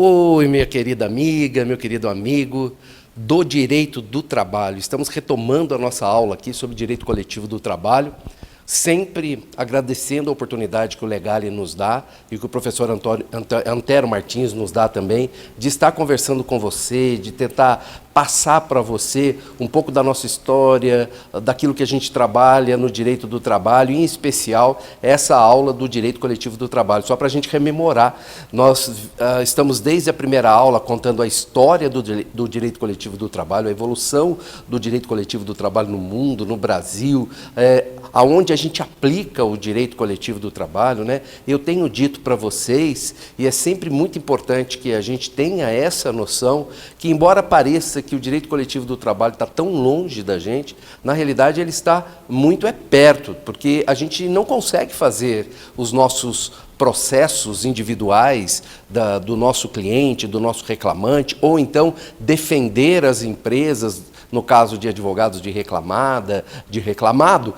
Oi, minha querida amiga, meu querido amigo do direito do trabalho. Estamos retomando a nossa aula aqui sobre direito coletivo do trabalho, sempre agradecendo a oportunidade que o Legale nos dá e que o professor Antero Martins nos dá também, de estar conversando com você, de tentar passar para você um pouco da nossa história, daquilo que a gente trabalha no direito do trabalho, em especial essa aula do direito coletivo do trabalho, só para a gente rememorar. Nós estamos desde a primeira aula contando a história do direito coletivo do trabalho, a evolução do direito coletivo do trabalho no mundo, no Brasil, aonde a gente aplica o direito coletivo do trabalho, né? Eu tenho dito para vocês, e é sempre muito importante que a gente tenha essa noção, que embora pareça que o direito coletivo do trabalho está tão longe da gente, na realidade ele está muito perto, porque a gente não consegue fazer os nossos processos individuais do nosso cliente, do nosso reclamante, ou então defender as empresas, no caso de advogados de reclamada, de reclamado,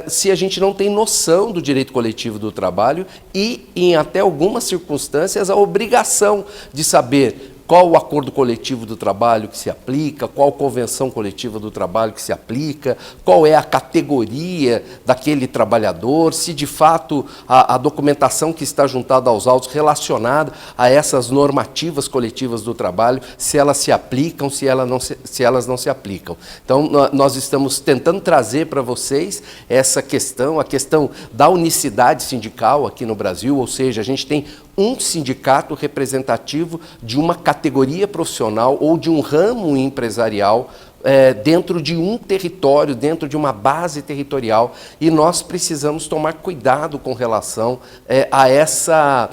se a gente não tem noção do direito coletivo do trabalho e, em até algumas circunstâncias, a obrigação de saber qual o acordo coletivo do trabalho que se aplica, qual a convenção coletiva do trabalho que se aplica, qual é a categoria daquele trabalhador, se de fato a documentação que está juntada aos autos relacionada a essas normativas coletivas do trabalho, se elas se aplicam, se elas não se aplicam. Então, nós estamos tentando trazer para vocês essa questão, a questão da unicidade sindical aqui no Brasil, ou seja, a gente tem um sindicato representativo de uma categoria profissional ou de um ramo empresarial dentro de um território, dentro de uma base territorial, e nós precisamos tomar cuidado com relação a essa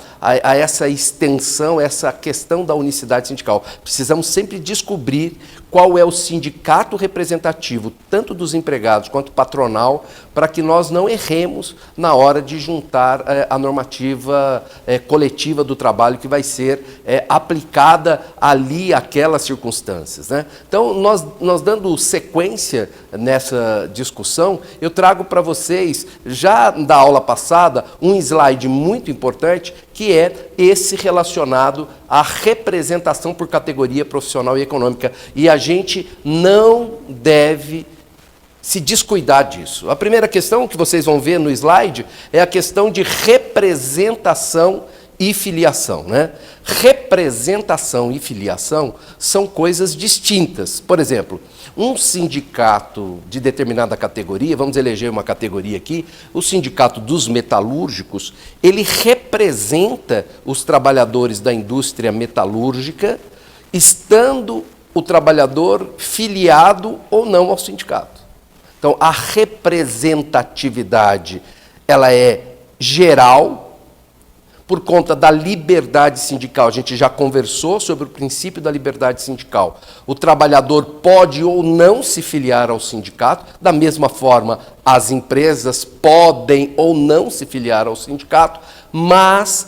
extensão, essa questão da unicidade sindical. Precisamos sempre descobrir qual é o sindicato representativo, tanto dos empregados quanto patronal, para que nós não erremos na hora de juntar a normativa coletiva do trabalho que vai ser aplicada ali àquelas circunstâncias, né? Então, nós dando sequência nessa discussão, eu trago para vocês, já da aula passada, um slide muito importante, que é esse relacionado à representação por categoria profissional e econômica. E a gente não deve se descuidar disso. A primeira questão que vocês vão ver no slide é a questão de representação e filiação, né? Representação e filiação são coisas distintas. Por exemplo, um sindicato de determinada categoria, vamos eleger uma categoria aqui, o sindicato dos metalúrgicos, ele representa os trabalhadores da indústria metalúrgica, estando o trabalhador filiado ou não ao sindicato. Então, a representatividade, ela é geral, por conta da liberdade sindical. A gente já conversou sobre o princípio da liberdade sindical. O trabalhador pode ou não se filiar ao sindicato, da mesma forma, as empresas podem ou não se filiar ao sindicato, mas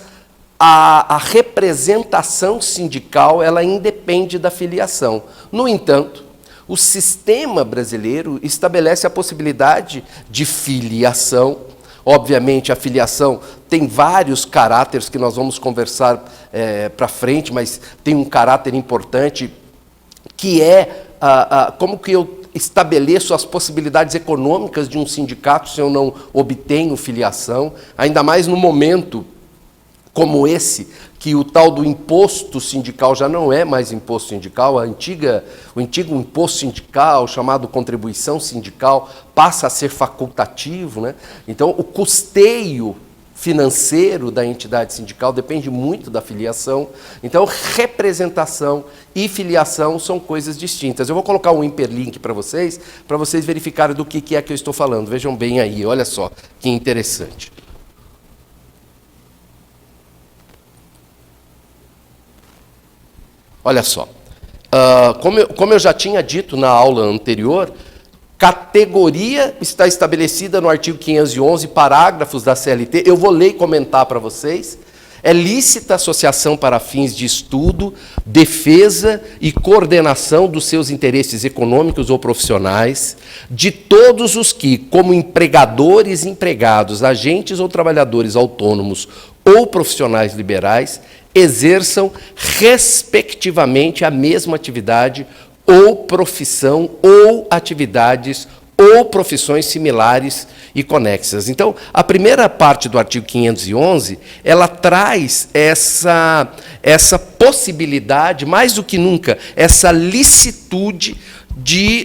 a representação sindical, ela independe da filiação. No entanto, o sistema brasileiro estabelece a possibilidade de filiação. Obviamente, a filiação tem vários caráteres que nós vamos conversar para frente, mas tem um caráter importante, que é como que eu estabeleço as possibilidades econômicas de um sindicato se eu não obtenho filiação, ainda mais no momento como esse, que o tal do imposto sindical já não é mais imposto sindical, o antigo imposto sindical, chamado contribuição sindical, passa a ser facultativo, né? Então, o custeio financeiro da entidade sindical depende muito da filiação. Então, representação e filiação são coisas distintas. Eu vou colocar um hiperlink para vocês verificarem do que é que eu estou falando. Vejam bem aí, olha só que interessante. Olha só, como eu já tinha dito na aula anterior, categoria está estabelecida no artigo 511, parágrafos da CLT. Eu vou ler e comentar para vocês. É lícita associação para fins de estudo, defesa e coordenação dos seus interesses econômicos ou profissionais, de todos os que, como empregadores, empregados, agentes ou trabalhadores autônomos ou profissionais liberais, exerçam, respectivamente, a mesma atividade ou profissão ou atividades ou profissões similares e conexas. Então, a primeira parte do artigo 511, ela traz essa possibilidade, mais do que nunca, essa licitude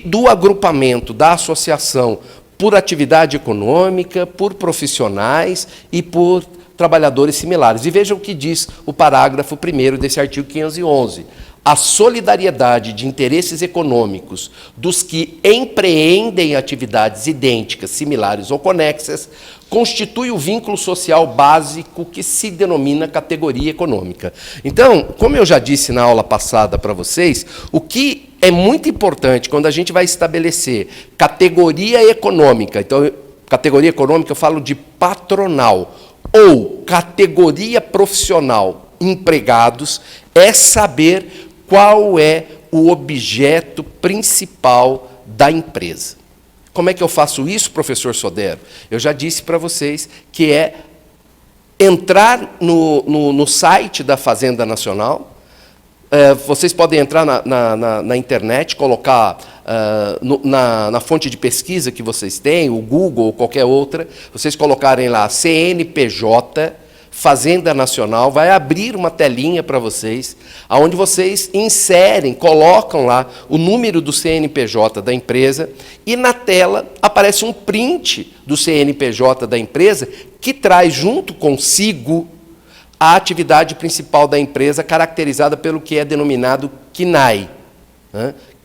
do agrupamento, da associação, por atividade econômica, por profissionais e por trabalhadores similares. E vejam o que diz o parágrafo 1º desse artigo 511. A solidariedade de interesses econômicos dos que empreendem atividades idênticas, similares ou conexas constitui o vínculo social básico que se denomina categoria econômica. Então, como eu já disse na aula passada para vocês, o que é muito importante quando a gente vai estabelecer categoria econômica, então, categoria econômica eu falo de patronal, ou categoria profissional, empregados, é saber qual é o objeto principal da empresa. Como é que eu faço isso, professor Sodero? Eu já disse para vocês que é entrar no site da Fazenda Nacional. Vocês podem entrar na internet, colocar na fonte de pesquisa que vocês têm, o Google ou qualquer outra, vocês colocarem lá CNPJ, Fazenda Nacional, vai abrir uma telinha para vocês, onde vocês inserem, colocam lá o número do CNPJ da empresa, e na tela aparece um print do CNPJ da empresa, que traz junto consigo a atividade principal da empresa, caracterizada pelo que é denominado CNAE.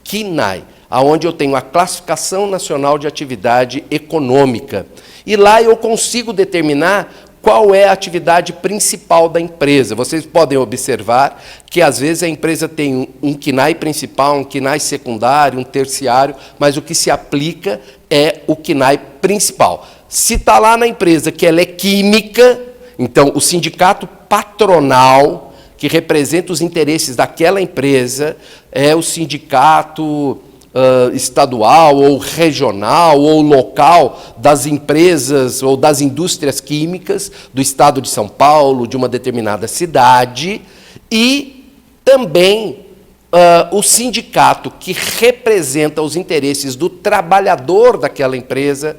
CNAE, onde eu tenho a Classificação Nacional de Atividade Econômica. E lá eu consigo determinar qual é a atividade principal da empresa. Vocês podem observar que, às vezes, a empresa tem um CNAE principal, um CNAE secundário, um terciário, mas o que se aplica é o CNAE principal. Se está lá na empresa que ela é química, então o sindicato patronal, que representa os interesses daquela empresa, é o sindicato estadual ou regional ou local das empresas ou das indústrias químicas do estado de São Paulo, de uma determinada cidade, e também o sindicato que representa os interesses do trabalhador daquela empresa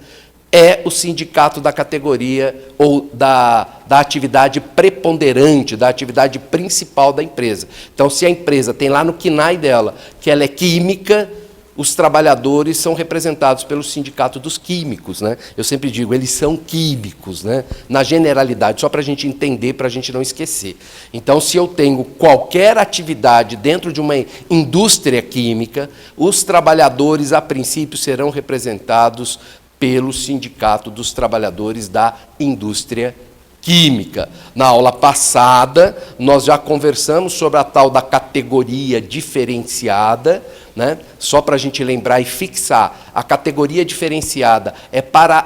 é o sindicato da categoria ou da atividade preponderante, da atividade principal da empresa. Então, se a empresa tem lá no CNAE dela que ela é química, os trabalhadores são representados pelo sindicato dos químicos, né? Eu sempre digo, eles são químicos, né? Na generalidade, só para a gente entender, para a gente não esquecer. Então, se eu tenho qualquer atividade dentro de uma indústria química, os trabalhadores, a princípio, serão representados pelo sindicato dos trabalhadores da indústria química. Na aula passada, nós já conversamos sobre a tal da categoria diferenciada, né? Só para a gente lembrar e fixar, a categoria diferenciada é para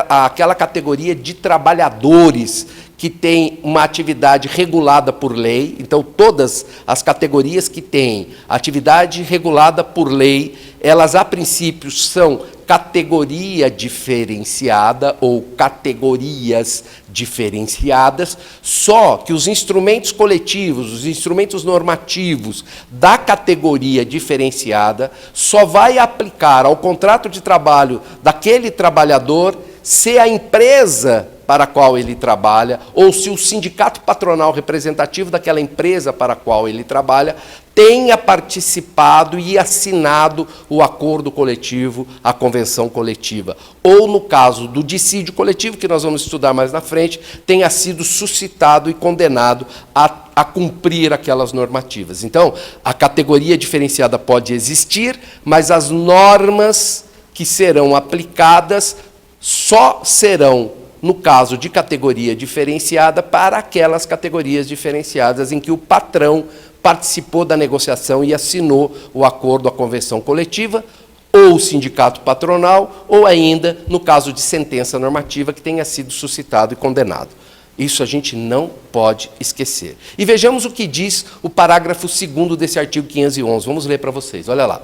aquela categoria de trabalhadores que tem uma atividade regulada por lei. Então, todas as categorias que têm atividade regulada por lei, elas, a princípio, são categoria diferenciada ou categorias diferenciadas, só que os instrumentos coletivos, os instrumentos normativos da categoria diferenciada só vai aplicar ao contrato de trabalho daquele trabalhador se a empresa para a qual ele trabalha, ou se o sindicato patronal representativo daquela empresa para a qual ele trabalha, tenha participado e assinado o acordo coletivo, a convenção coletiva. Ou, no caso do dissídio coletivo, que nós vamos estudar mais na frente, tenha sido suscitado e condenado a cumprir aquelas normativas. Então, a categoria diferenciada pode existir, mas as normas que serão aplicadas só serão, no caso de categoria diferenciada, para aquelas categorias diferenciadas em que o patrão participou da negociação e assinou o acordo, a convenção coletiva, ou o sindicato patronal, ou ainda, no caso de sentença normativa, que tenha sido suscitado e condenado. Isso a gente não pode esquecer. E vejamos o que diz o parágrafo 2º desse artigo 511. Vamos ler para vocês, olha lá.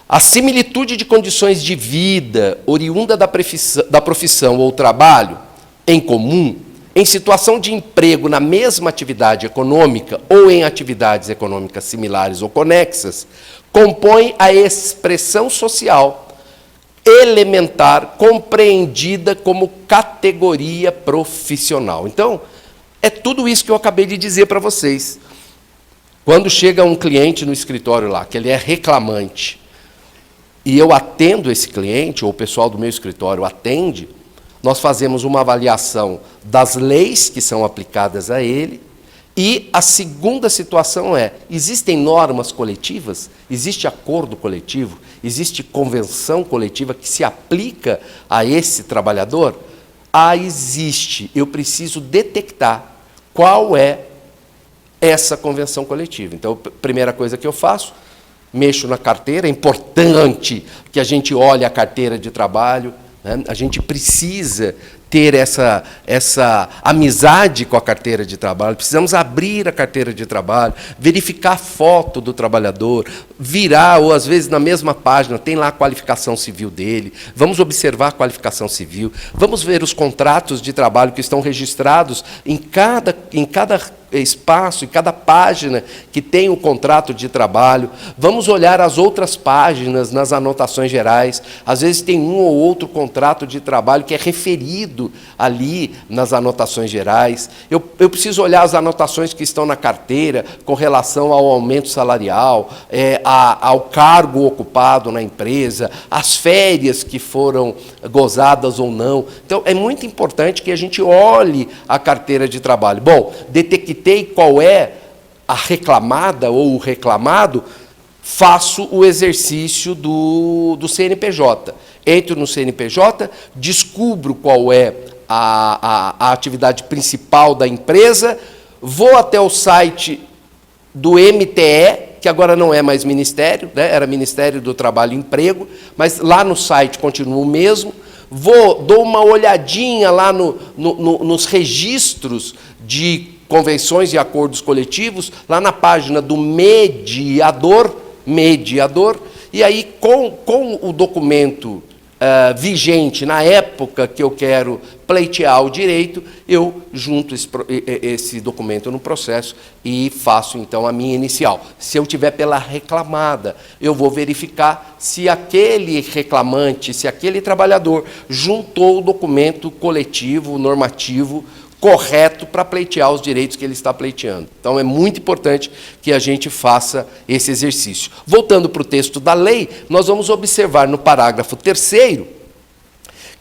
A similitude de condições de vida oriunda da profissão ou trabalho em comum em situação de emprego na mesma atividade econômica ou em atividades econômicas similares ou conexas, compõe a expressão social elementar compreendida como categoria profissional. Então, é tudo isso que eu acabei de dizer para vocês. Quando chega um cliente no escritório lá, que ele é reclamante, e eu atendo esse cliente, ou o pessoal do meu escritório atende, nós fazemos uma avaliação das leis que são aplicadas a ele, e a segunda situação é, existem normas coletivas? Existe acordo coletivo? Existe convenção coletiva que se aplica a esse trabalhador? Ah, existe. Eu preciso detectar qual é essa convenção coletiva. Então, a primeira coisa que eu faço, mexo na carteira. É importante que a gente olhe a carteira de trabalho, né? A gente precisa ter essa amizade com a carteira de trabalho, precisamos abrir a carteira de trabalho, verificar a foto do trabalhador, virar, ou às vezes na mesma página, tem lá a qualificação civil dele, vamos observar a qualificação civil, vamos ver os contratos de trabalho que estão registrados em cada espaço, em cada página que tem o contrato de trabalho, vamos olhar as outras páginas nas anotações gerais, às vezes tem um ou outro contrato de trabalho que é referido ali nas anotações gerais, eu preciso olhar as anotações que estão na carteira com relação ao aumento salarial, ao cargo ocupado na empresa, as férias que foram gozadas ou não. Então, é muito importante que a gente olhe a carteira de trabalho. Bom, detectei qual é a reclamada ou o reclamado, faço o exercício do CNPJ. Entro no CNPJ, descubro qual é a atividade principal da empresa, vou até o site do MTE, que agora não é mais Ministério, né? Era Ministério do Trabalho e Emprego, mas lá no site continua o mesmo, dou uma olhadinha lá nos registros de convenções e acordos coletivos, lá na página do mediador, e aí com o documento vigente na época que eu quero pleitear o direito, eu junto esse documento no processo e faço, então, a minha inicial. Se eu tiver pela reclamada, eu vou verificar se aquele reclamante, se aquele trabalhador juntou o documento coletivo, normativo, correto para pleitear os direitos que ele está pleiteando. Então, é muito importante que a gente faça esse exercício. Voltando para o texto da lei, nós vamos observar no parágrafo 3º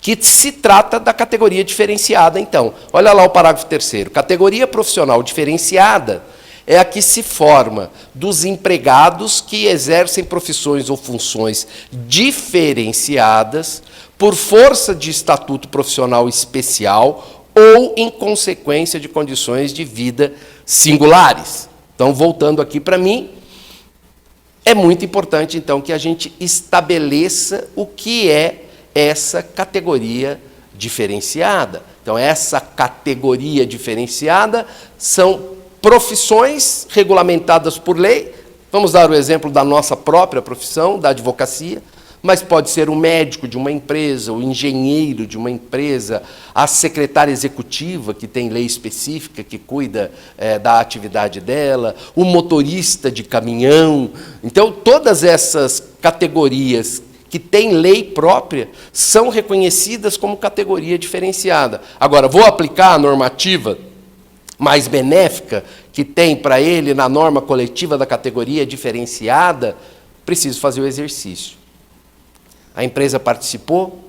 que se trata da categoria diferenciada, então. Olha lá o parágrafo 3º. Categoria profissional diferenciada é a que se forma dos empregados que exercem profissões ou funções diferenciadas por força de estatuto profissional especial ou em consequência de condições de vida singulares. Então, voltando aqui para mim, é muito importante, então, que a gente estabeleça o que é essa categoria diferenciada. Então, essa categoria diferenciada são profissões regulamentadas por lei. Vamos dar o exemplo da nossa própria profissão, da advocacia, mas pode ser o médico de uma empresa, o engenheiro de uma empresa, a secretária executiva, que tem lei específica, que cuida da atividade dela, o motorista de caminhão. Então, todas essas categorias que têm lei própria são reconhecidas como categoria diferenciada. Agora, vou aplicar a normativa mais benéfica que tem para ele na norma coletiva da categoria diferenciada, preciso fazer o exercício. A empresa participou,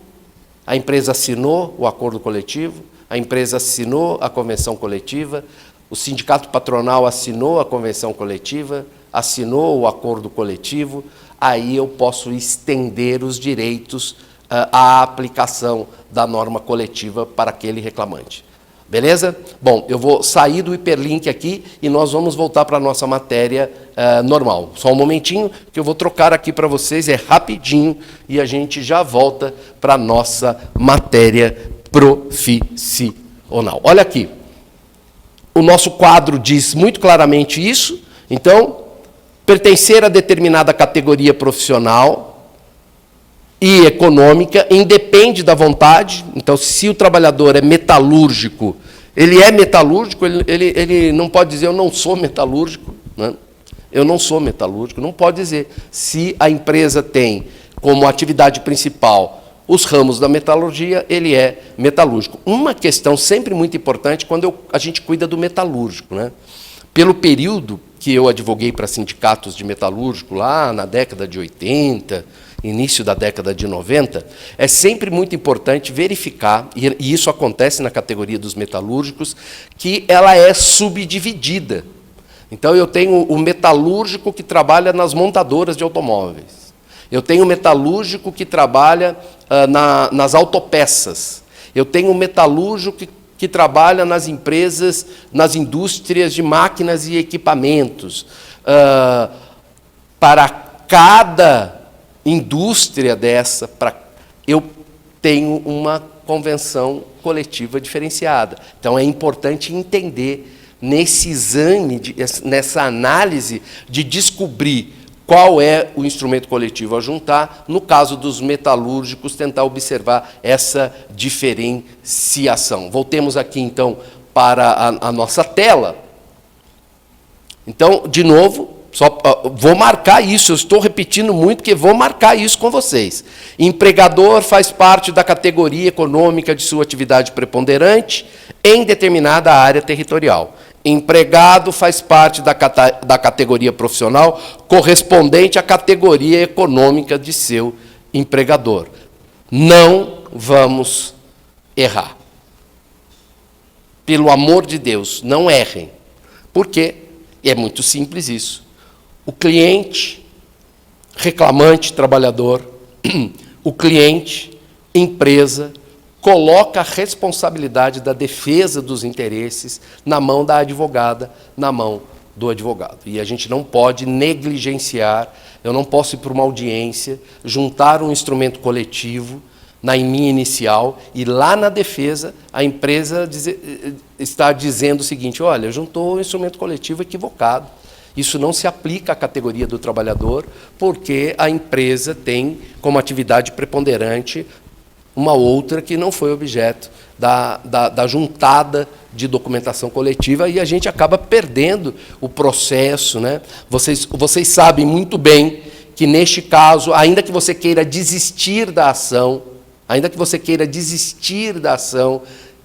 a empresa assinou o acordo coletivo, a empresa assinou a convenção coletiva, o sindicato patronal assinou a convenção coletiva, assinou o acordo coletivo, aí eu posso estender os direitos à aplicação da norma coletiva para aquele reclamante. Beleza? Bom, eu vou sair do hiperlink aqui e nós vamos voltar para a nossa matéria normal. Só um momentinho que eu vou trocar aqui para vocês, é rapidinho, e a gente já volta para a nossa matéria profissional. Olha aqui, o nosso quadro diz muito claramente isso. Então, pertencer a determinada categoria profissional e econômica, independe da vontade. Então, se o trabalhador é metalúrgico, ele é metalúrgico, ele não pode dizer eu não sou metalúrgico, né? Eu não sou metalúrgico, não pode dizer. Se a empresa tem como atividade principal os ramos da metalurgia, ele é metalúrgico. Uma questão sempre muito importante quando a gente cuida do metalúrgico, né? Pelo período que eu advoguei para sindicatos de metalúrgico, lá na década de 80, início da década de 90, é sempre muito importante verificar, e isso acontece na categoria dos metalúrgicos, que ela é subdividida. Então, eu tenho o metalúrgico que trabalha nas montadoras de automóveis. Eu tenho o metalúrgico que trabalha nas autopeças. Eu tenho o metalúrgico que trabalha nas empresas, nas indústrias de máquinas e equipamentos. Para cada indústria dessa, eu tenho uma convenção coletiva diferenciada. Então, é importante entender, nesse exame, nessa análise, de descobrir qual é o instrumento coletivo a juntar, no caso dos metalúrgicos, tentar observar essa diferenciação. Voltemos aqui, então, para a nossa tela. Então, de novo, vou marcar isso, eu estou repetindo muito, porque vou marcar isso com vocês. Empregador faz parte da categoria econômica de sua atividade preponderante em determinada área territorial. Empregado faz parte da categoria profissional correspondente à categoria econômica de seu empregador. Não vamos errar. Pelo amor de Deus, não errem. Por quê? É muito simples isso. O cliente, reclamante, trabalhador, o cliente, empresa, coloca a responsabilidade da defesa dos interesses na mão da advogada, na mão do advogado. E a gente não pode negligenciar, eu não posso ir para uma audiência, juntar um instrumento coletivo na minha inicial e lá na defesa a empresa está dizendo o seguinte, olha, juntou o instrumento coletivo equivocado. Isso não se aplica à categoria do trabalhador, porque a empresa tem como atividade preponderante uma outra que não foi objeto da juntada de documentação coletiva, e a gente acaba perdendo o processo, né? Vocês sabem muito bem que, neste caso, ainda que você queira desistir da ação,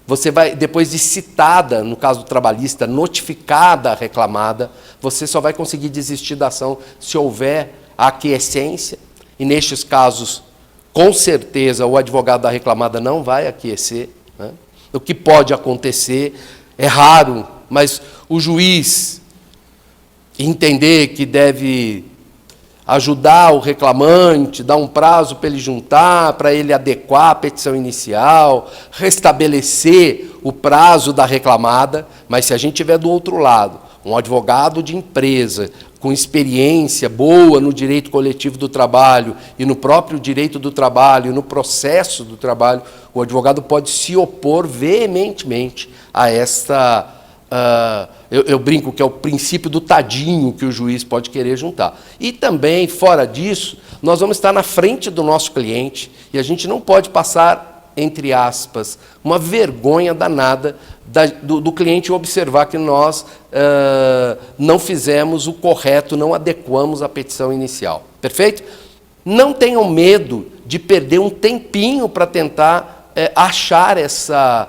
você vai, depois de citada, no caso trabalhista, notificada a reclamada, você só vai conseguir desistir da ação se houver a aquiescência, e nestes casos, com certeza, o advogado da reclamada não vai aquecer, né? O que pode acontecer, é raro, mas o juiz entender que deve ajudar o reclamante, dar um prazo para ele juntar, para ele adequar a petição inicial, restabelecer o prazo da reclamada, mas se a gente tiver do outro lado um advogado de empresa com experiência boa no direito coletivo do trabalho e no próprio direito do trabalho, no processo do trabalho, o advogado pode se opor veementemente a esta... eu brinco que é o princípio do tadinho que o juiz pode querer juntar. E também, fora disso, nós vamos estar na frente do nosso cliente e a gente não pode passar, entre aspas, uma vergonha danada do cliente observar que nós não fizemos o correto, não adequamos a petição inicial. Perfeito? Não tenham medo de perder um tempinho para tentar achar essa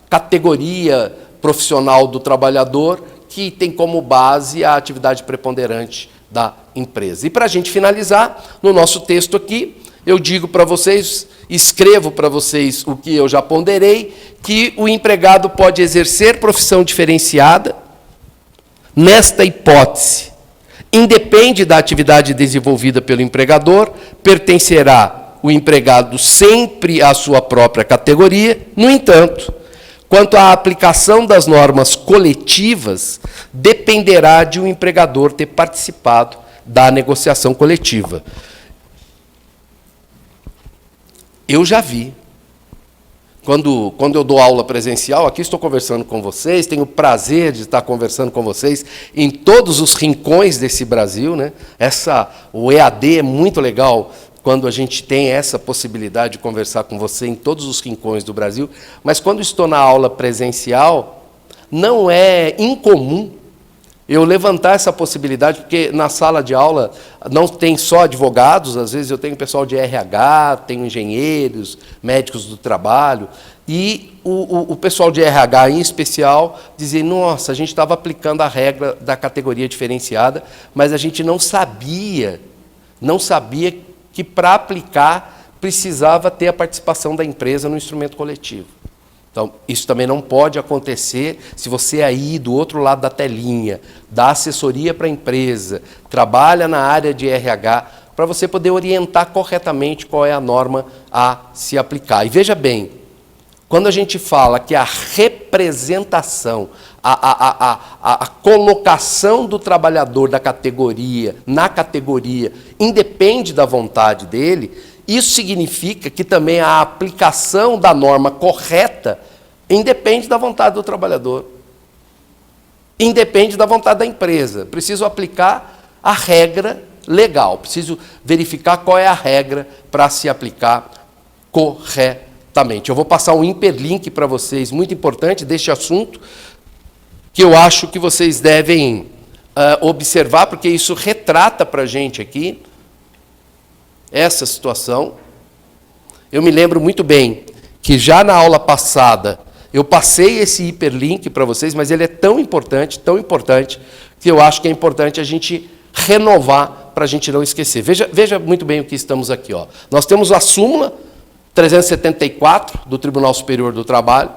categoria profissional do trabalhador que tem como base a atividade preponderante da empresa. E para a gente finalizar, no nosso texto aqui, eu digo para vocês, escrevo para vocês o que eu já ponderei, que o empregado pode exercer profissão diferenciada. Nesta hipótese, independe da atividade desenvolvida pelo empregador, pertencerá o empregado sempre à sua própria categoria. No entanto, quanto à aplicação das normas coletivas, dependerá de o empregador ter participado da negociação coletiva. Eu já vi, quando eu dou aula presencial, aqui estou conversando com vocês, tenho o prazer de estar conversando com vocês em todos os rincões desse Brasil, né? O EAD é muito legal. quando a gente tem essa possibilidade de conversar com você em todos os rincões do Brasil, mas quando estou na aula presencial, não é incomum eu levantar essa possibilidade, porque na sala de aula não tem só advogados, às vezes eu tenho pessoal de RH, tenho engenheiros, médicos do trabalho, e o pessoal de RH, em especial, dizia, nossa, a gente estava aplicando a regra da categoria diferenciada, mas a gente não sabia que, para aplicar, precisava ter a participação da empresa no instrumento coletivo. Então, isso também não pode acontecer se você aí, do outro lado da telinha, dá assessoria para a empresa, trabalha na área de RH, para você poder orientar corretamente qual é a norma a se aplicar. E veja bem, quando a gente fala que a representação, a colocação do trabalhador da categoria, na categoria, independe da vontade dele, isso significa que também a aplicação da norma correta independe da vontade do trabalhador, independe da vontade da empresa. Preciso aplicar a regra legal, preciso verificar qual é a regra para se aplicar corretamente. Eu vou passar um hiperlink para vocês, muito importante, deste assunto, que eu acho que vocês devem observar, porque isso retrata para a gente aqui essa situação. Eu me lembro muito bem que já na aula passada eu passei esse hiperlink para vocês, mas ele é tão importante, que eu acho que é importante a gente renovar para a gente não esquecer. Veja muito bem o que estamos aqui. Ó. Nós temos a súmula 374 do Tribunal Superior do Trabalho,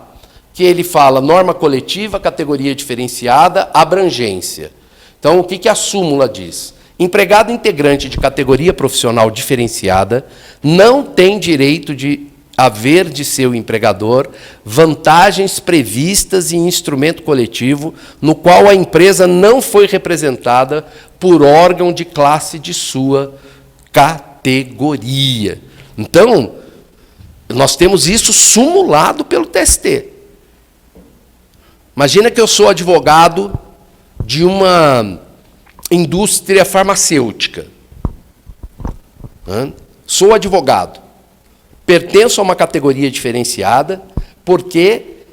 que ele fala norma coletiva, categoria diferenciada, abrangência. Então, o que a súmula diz? Empregado integrante de categoria profissional diferenciada não tem direito de haver de seu empregador vantagens previstas em instrumento coletivo no qual a empresa não foi representada por órgão de classe de sua categoria. Então, nós temos isso sumulado pelo TST. Imagina que eu sou advogado de uma indústria farmacêutica. Sou advogado. Pertenço a uma categoria diferenciada porque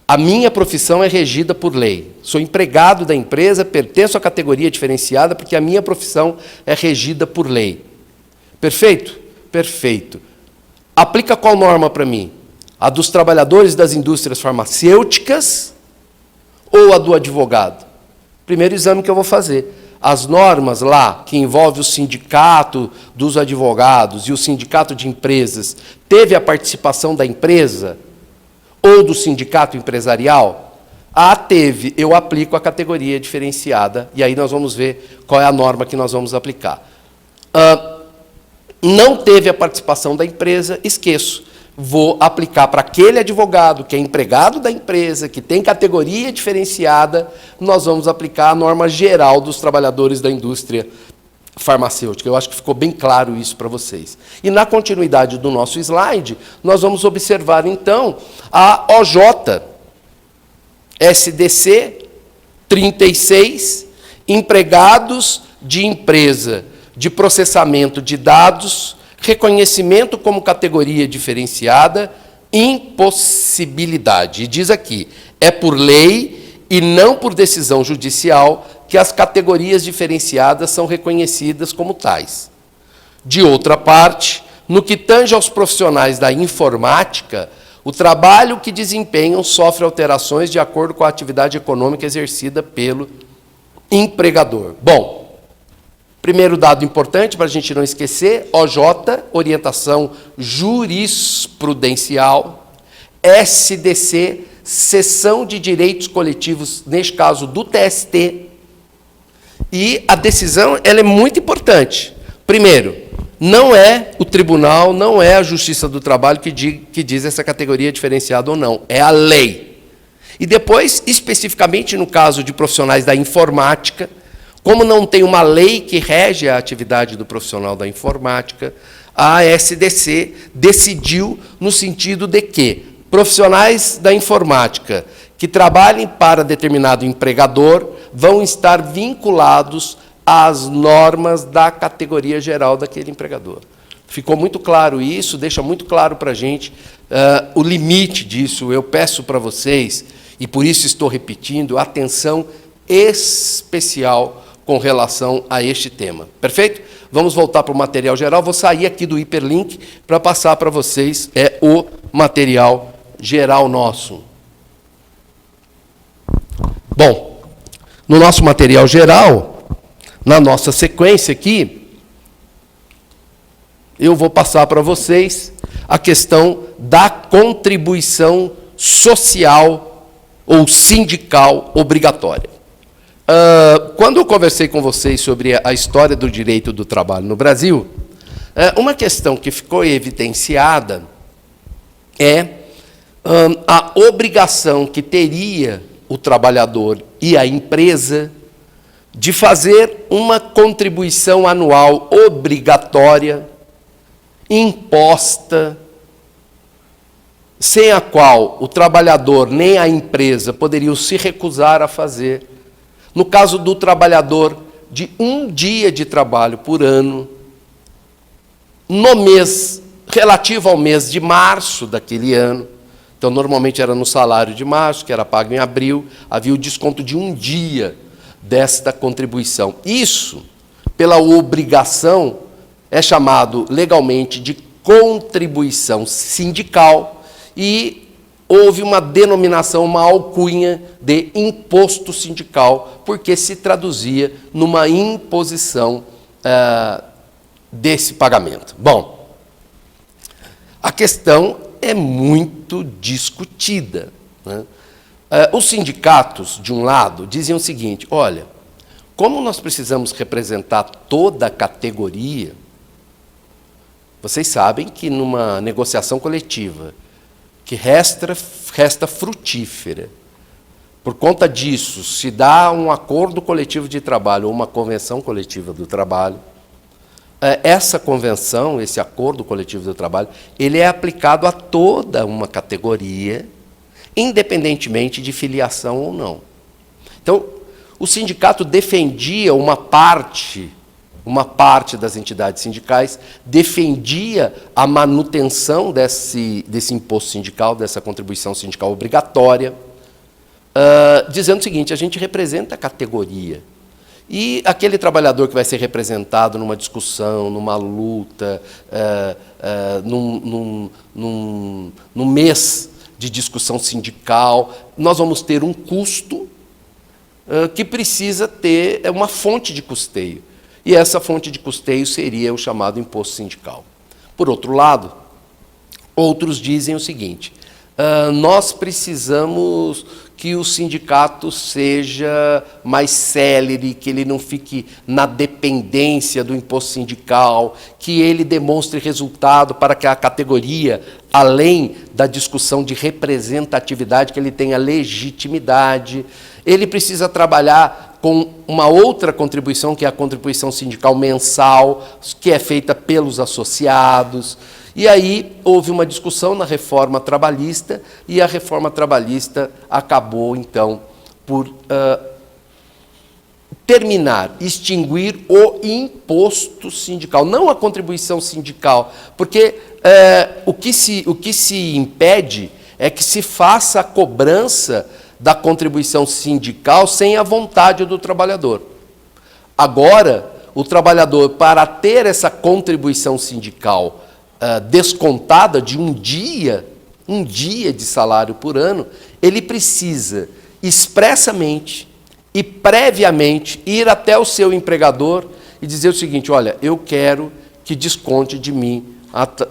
a minha profissão é regida por lei. Sou empregado da empresa, pertenço à categoria diferenciada porque a minha profissão é regida por lei. Perfeito? Perfeito. Aplica qual norma para mim? A dos trabalhadores das indústrias farmacêuticas ou a do advogado? Primeiro exame que eu vou fazer. As normas lá, que envolvem o sindicato dos advogados e o sindicato de empresas, teve a participação da empresa ou do sindicato empresarial? Ah, teve. Eu aplico a categoria diferenciada, e aí nós vamos ver qual é a norma que nós vamos aplicar. Não teve a participação da empresa, esqueço. Vou aplicar para aquele advogado que é empregado da empresa, que tem categoria diferenciada, nós vamos aplicar a norma geral dos trabalhadores da indústria farmacêutica. Eu acho que ficou bem claro isso para vocês. E na continuidade do nosso slide, nós vamos observar, então, a OJ, SDC 36, empregados de empresa de processamento de dados, reconhecimento como categoria diferenciada, impossibilidade. E diz aqui, é por lei e não por decisão judicial que as categorias diferenciadas são reconhecidas como tais. De outra parte, no que tange aos profissionais da informática, o trabalho que desempenham sofre alterações de acordo com a atividade econômica exercida pelo empregador. Bom, primeiro dado importante, para a gente não esquecer, OJ, orientação jurisprudencial, SDC, seção de direitos coletivos, neste caso do TST, e a decisão ela é muito importante. Primeiro, não é o tribunal, não é a Justiça do Trabalho que diz essa categoria diferenciada ou não, é a lei. E depois, especificamente no caso de profissionais da informática, como não tem uma lei que rege a atividade do profissional da informática, a SDC decidiu no sentido de que profissionais da informática que trabalhem para determinado empregador vão estar vinculados às normas da categoria geral daquele empregador. Ficou muito claro isso, deixa muito claro para a gente o limite disso. Eu peço para vocês, e por isso estou repetindo, atenção especial com relação a este tema. Perfeito? Vamos voltar para o material geral. Vou sair aqui do hiperlink para passar para vocês o material geral nosso. Bom, no nosso material geral, na nossa sequência aqui, eu vou passar para vocês a questão da contribuição social ou sindical obrigatória. Quando eu conversei com vocês sobre a história do direito do trabalho no Brasil, uma questão que ficou evidenciada é a obrigação que teria o trabalhador e a empresa de fazer uma contribuição anual obrigatória, imposta, sem a qual o trabalhador nem a empresa poderiam se recusar a fazer. No caso do trabalhador, de um dia de trabalho por ano, no mês, relativo ao mês de março daquele ano. Então, normalmente era no salário de março, que era pago em abril, havia o desconto de um dia desta contribuição. Isso, pela obrigação, é chamado legalmente de contribuição sindical e houve uma denominação, uma alcunha de imposto sindical, porque se traduzia numa imposição desse pagamento. Bom, a questão é muito discutida, né? Os sindicatos, de um lado, diziam o seguinte: olha, como nós precisamos representar toda a categoria, vocês sabem que numa negociação coletiva que resta frutífera, por conta disso, se dá um acordo coletivo de trabalho ou uma convenção coletiva do trabalho, essa convenção, esse acordo coletivo do trabalho, ele é aplicado a toda uma categoria, independentemente de filiação ou não. Então, o sindicato defendia uma parte das entidades sindicais, defendia a manutenção desse imposto sindical, dessa contribuição sindical obrigatória, dizendo o seguinte: a gente representa a categoria. E aquele trabalhador que vai ser representado numa discussão, numa luta, num mês de discussão sindical, nós vamos ter um custo que precisa ter uma fonte de custeio. E essa fonte de custeio seria o chamado imposto sindical. Por outro lado, outros dizem o seguinte: nós precisamos que o sindicato seja mais célere, que ele não fique na dependência do imposto sindical, que ele demonstre resultado para que a categoria, além da discussão de representatividade, que ele tenha legitimidade. Ele precisa trabalhar com uma outra contribuição, que é a contribuição sindical mensal, que é feita pelos associados. E aí houve uma discussão na reforma trabalhista, e a reforma trabalhista acabou, então, por extinguir o imposto sindical, não a contribuição sindical, porque o que se impede é que se faça a cobrança da contribuição sindical sem a vontade do trabalhador. Agora, o trabalhador, para ter essa contribuição sindical descontada de um dia de salário por ano, ele precisa expressamente e previamente ir até o seu empregador e dizer o seguinte: olha, eu quero que desconte de mim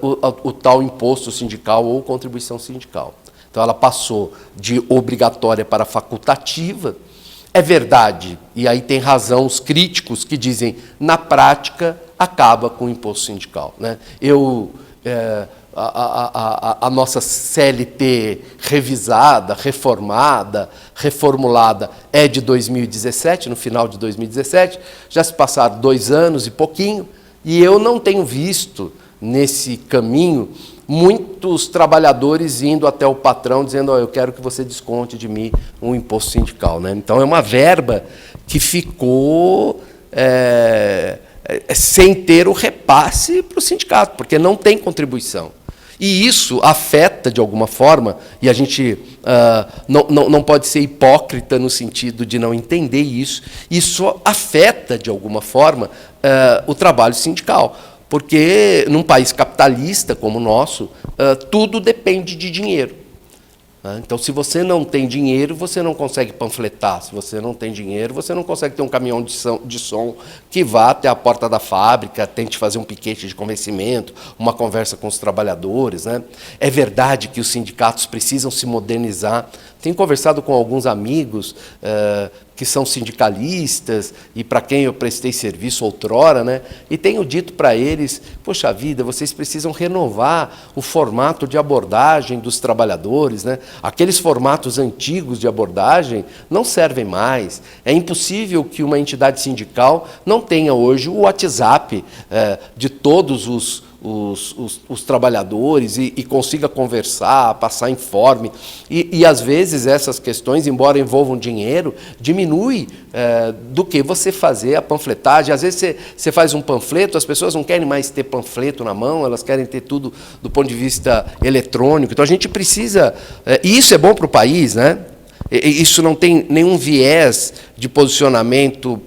o tal imposto sindical ou contribuição sindical. Então, ela passou de obrigatória para facultativa. É verdade, e aí tem razão os críticos que dizem, na prática, acaba com o imposto sindical, né? A nossa CLT revisada, reformada, reformulada é de 2017, no final de 2017, já se passaram 2 anos e pouquinho, e eu não tenho visto nesse caminho muitos trabalhadores indo até o patrão dizendo: eu quero que você desconte de mim um imposto sindical, né? Então, é uma verba que ficou sem ter o repasse para o sindicato, porque não tem contribuição. E isso afeta, de alguma forma, e a gente não pode ser hipócrita no sentido de não entender isso afeta, de alguma forma, o trabalho sindical. Porque, num país capitalista como o nosso, tudo depende de dinheiro. Então, se você não tem dinheiro, você não consegue panfletar. Se você não tem dinheiro, você não consegue ter um caminhão de som que vá até a porta da fábrica, tente fazer um piquete de convencimento, uma conversa com os trabalhadores, né? É verdade que os sindicatos precisam se modernizar. Tenho conversado com alguns amigos que são sindicalistas e para quem eu prestei serviço outrora, né? E tenho dito para eles, poxa vida, vocês precisam renovar o formato de abordagem dos trabalhadores, né? Aqueles formatos antigos de abordagem não servem mais. É impossível que uma entidade sindical não tenha hoje o WhatsApp de todos os trabalhadores e consiga conversar, passar informe. E, às vezes, essas questões, embora envolvam dinheiro, diminui do que você fazer a panfletagem. Às vezes, você faz um panfleto, as pessoas não querem mais ter panfleto na mão, elas querem ter tudo do ponto de vista eletrônico. Então, a gente precisa... E isso é bom para o país, né? Isso não tem nenhum viés de posicionamento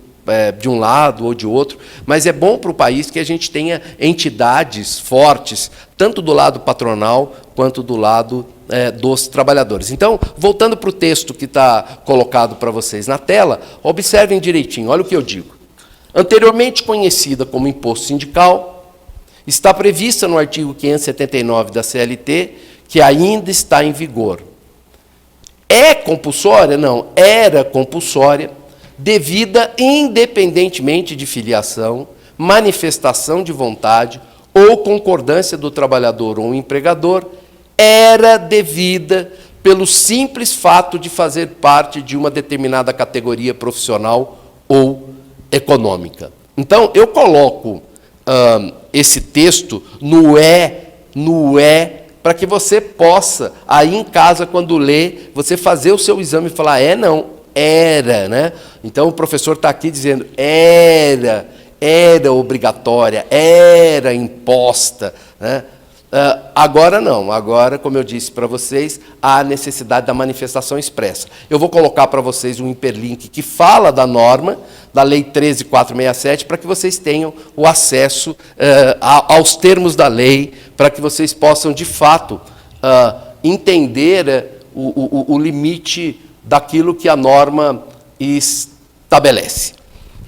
de um lado ou de outro, mas é bom para o país que a gente tenha entidades fortes, tanto do lado patronal quanto do lado dos trabalhadores. Então, voltando para o texto que está colocado para vocês na tela, observem direitinho, olha o que eu digo. Anteriormente conhecida como imposto sindical, está prevista no artigo 579 da CLT, que ainda está em vigor. É compulsória? Não, era compulsória, devida independentemente de filiação, manifestação de vontade ou concordância do trabalhador ou empregador, era devida pelo simples fato de fazer parte de uma determinada categoria profissional ou econômica. Então, eu coloco esse texto no para que você possa, aí em casa, quando ler, você fazer o seu exame e falar, não, era, né? Então, o professor está aqui dizendo, era obrigatória, era imposta, né? Agora não, agora, como eu disse para vocês, há necessidade da manifestação expressa. Eu vou colocar para vocês um hiperlink que fala da norma, da Lei 13.467, para que vocês tenham o acesso aos termos da lei, para que vocês possam, de fato, entender o limite daquilo que a norma estabelece.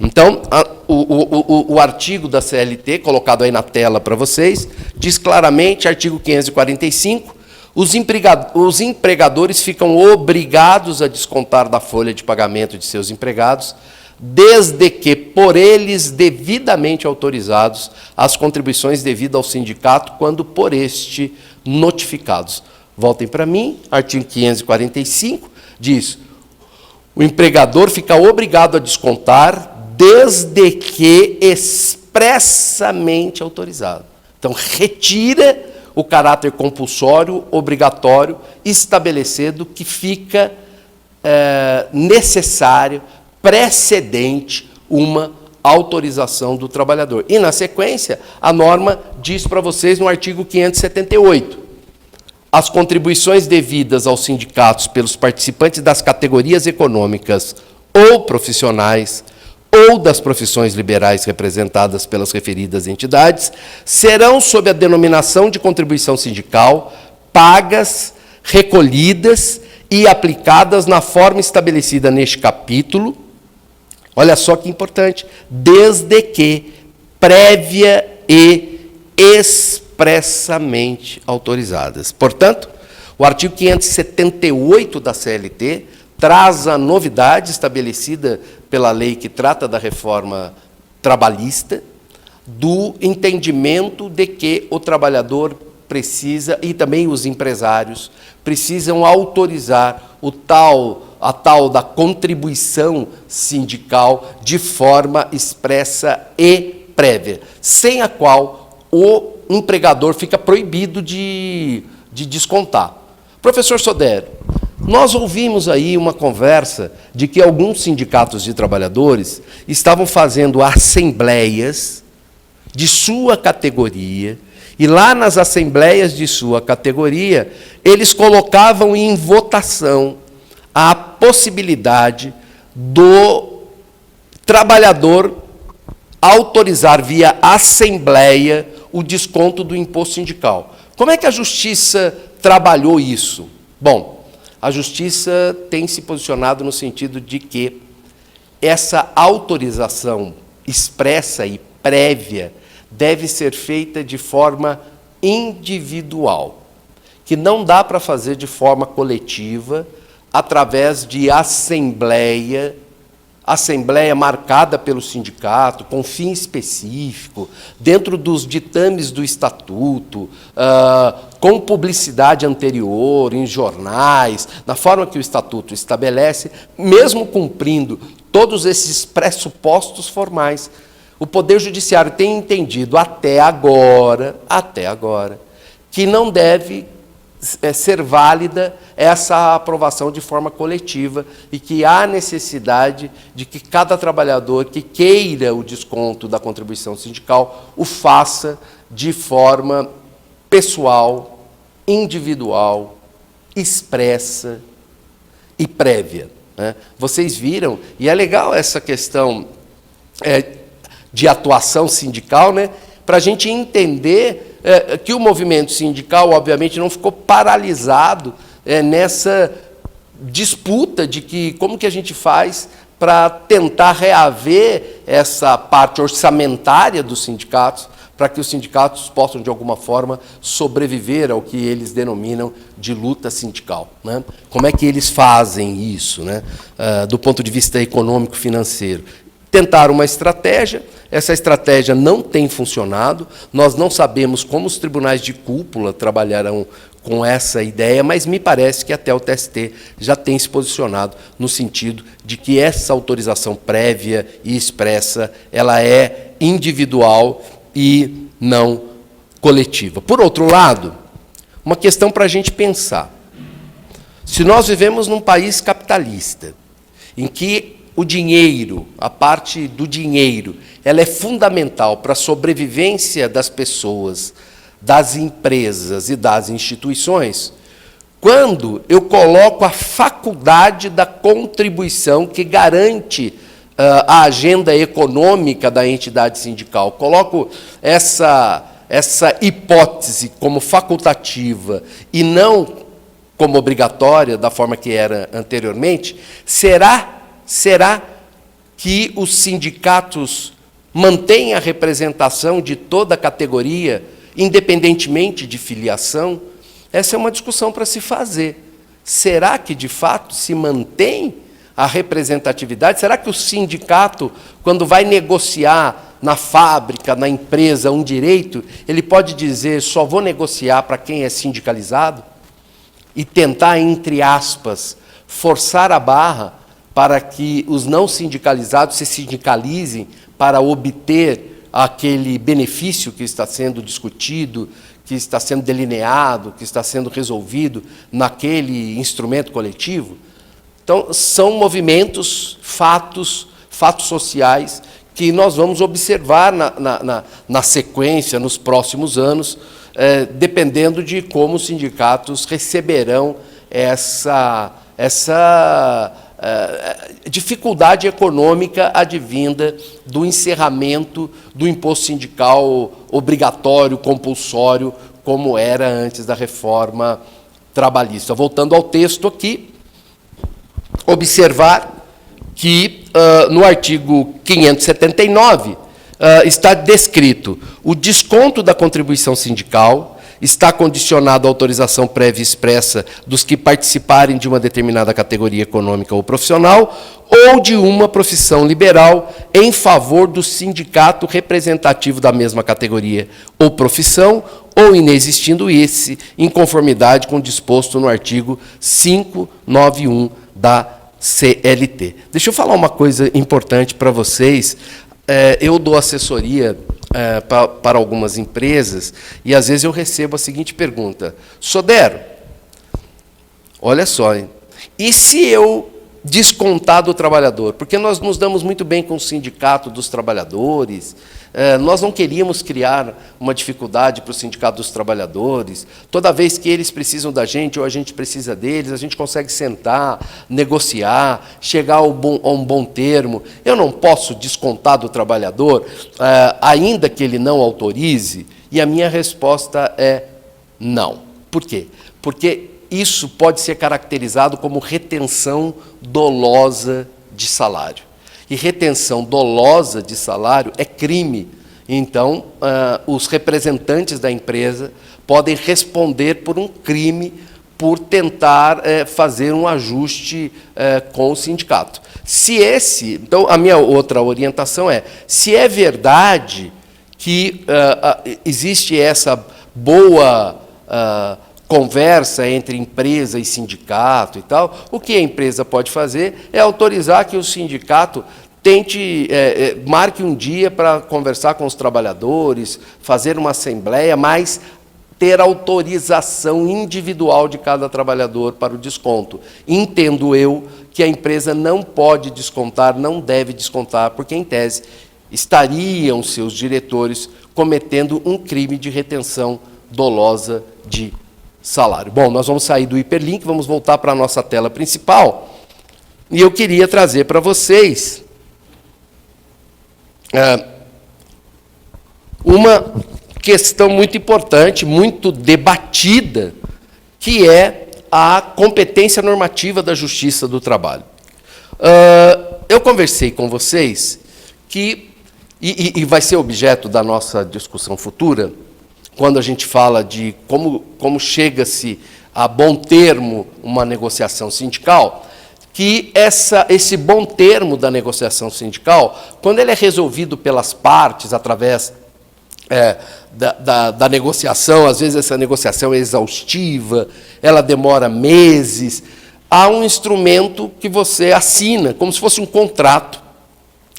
Então, o artigo da CLT, colocado aí na tela para vocês, diz claramente, artigo 545, os empregadores ficam obrigados a descontar da folha de pagamento de seus empregados, desde que, por eles devidamente autorizados, as contribuições devidas ao sindicato, quando por este notificados. Voltem para mim, artigo 545, diz, o empregador fica obrigado a descontar desde que expressamente autorizado. Então, retira o caráter compulsório, obrigatório, estabelecendo que fica necessário, precedente, uma autorização do trabalhador. E, na sequência, a norma diz para vocês no artigo 578, as contribuições devidas aos sindicatos pelos participantes das categorias econômicas ou profissionais ou das profissões liberais representadas pelas referidas entidades serão sob a denominação de contribuição sindical, pagas, recolhidas e aplicadas na forma estabelecida neste capítulo. Olha só que importante, desde que prévia e expressamente autorizadas. Portanto, o artigo 578 da CLT traz a novidade estabelecida pela lei que trata da reforma trabalhista, do entendimento de que o trabalhador precisa, e também os empresários, precisam autorizar a tal da contribuição sindical de forma expressa e prévia, sem a qual o empregador fica proibido de descontar. Professor Sodero, nós ouvimos aí uma conversa de que alguns sindicatos de trabalhadores estavam fazendo assembleias de sua categoria, e lá nas assembleias de sua categoria, eles colocavam em votação a possibilidade do trabalhador autorizar via assembleia o desconto do imposto sindical. Como é que a Justiça trabalhou isso? Bom, a Justiça tem se posicionado no sentido de que essa autorização expressa e prévia deve ser feita de forma individual, que não dá para fazer de forma coletiva, através de assembleia marcada pelo sindicato, com fim específico, dentro dos ditames do estatuto, com publicidade anterior, em jornais, na forma que o estatuto estabelece, mesmo cumprindo todos esses pressupostos formais. O Poder Judiciário tem entendido até agora, que não deve ser válida essa aprovação de forma coletiva e que há necessidade de que cada trabalhador que queira o desconto da contribuição sindical o faça de forma pessoal, individual, expressa e prévia, né? Vocês viram, e é legal essa questão de atuação sindical, né, para a gente entender que o movimento sindical, obviamente, não ficou paralisado nessa disputa de que como que a gente faz para tentar reaver essa parte orçamentária dos sindicatos, para que os sindicatos possam, de alguma forma, sobreviver ao que eles denominam de luta sindical, né? Como é que eles fazem isso, né, do ponto de vista econômico-financeiro? Tentaram uma estratégia, essa estratégia não tem funcionado, nós não sabemos como os tribunais de cúpula trabalharão com essa ideia, mas me parece que até o TST já tem se posicionado no sentido de que essa autorização prévia e expressa, ela é individual e não coletiva. Por outro lado, uma questão para a gente pensar. Se nós vivemos num país capitalista, em que o dinheiro, a parte do dinheiro, ela é fundamental para a sobrevivência das pessoas, das empresas e das instituições, quando eu coloco a faculdade da contribuição que garante a agenda econômica da entidade sindical, coloco essa hipótese como facultativa e não como obrigatória, da forma que era anteriormente, será que os sindicatos mantêm a representação de toda a categoria, independentemente de filiação? Essa é uma discussão para se fazer. Será que, de fato, se mantém a representatividade? Será que o sindicato, quando vai negociar na fábrica, na empresa, um direito, ele pode dizer, só vou negociar para quem é sindicalizado? E tentar, entre aspas, forçar a barra para que os não sindicalizados se sindicalizem para obter aquele benefício que está sendo discutido, que está sendo delineado, que está sendo resolvido naquele instrumento coletivo? Então, são movimentos, fatos sociais que nós vamos observar na sequência, nos próximos anos, dependendo de como os sindicatos receberão essa dificuldade econômica advinda do encerramento do imposto sindical obrigatório, compulsório, como era antes da reforma trabalhista. Voltando ao texto aqui, observar que no artigo 579 está descrito o desconto da contribuição sindical está condicionado à autorização prévia expressa dos que participarem de uma determinada categoria econômica ou profissional ou de uma profissão liberal em favor do sindicato representativo da mesma categoria ou profissão, ou inexistindo esse, em conformidade com o disposto no artigo 591 da CLT. Deixa eu falar uma coisa importante para vocês. Eu dou assessoria para algumas empresas, e às vezes eu recebo a seguinte pergunta: Sodero, olha só, hein? E se eu descontar do trabalhador? Porque nós nos damos muito bem com o sindicato dos trabalhadores, nós não queríamos criar uma dificuldade para o sindicato dos trabalhadores. Toda vez que eles precisam da gente ou a gente precisa deles, a gente consegue sentar, negociar, chegar a um bom termo. Eu não posso descontar do trabalhador, ainda que ele não autorize, e a minha resposta é não. Por quê? Porque isso pode ser caracterizado como retenção dolosa de salário. E retenção dolosa de salário é crime. Então, os representantes da empresa podem responder por um crime por tentar fazer um ajuste com o sindicato. Então, a minha outra orientação é, se é verdade que existe essa boa conversa entre empresa e sindicato e tal, o que a empresa pode fazer é autorizar que o sindicato marque um dia para conversar com os trabalhadores, fazer uma assembleia, mas ter autorização individual de cada trabalhador para o desconto. Entendo eu que a empresa não pode descontar, não deve descontar, porque, em tese, estariam seus diretores cometendo um crime de retenção dolosa de salário. Bom, nós vamos sair do hiperlink, vamos voltar para a nossa tela principal, e eu queria trazer para vocês uma questão muito importante, muito debatida, que é a competência normativa da Justiça do Trabalho. Eu conversei com vocês que, e vai ser objeto da nossa discussão futura, quando a gente fala de como chega-se a bom termo uma negociação sindical, que esse bom termo da negociação sindical, quando ele é resolvido pelas partes através da negociação, às vezes essa negociação é exaustiva, ela demora meses, há um instrumento que você assina, como se fosse um contrato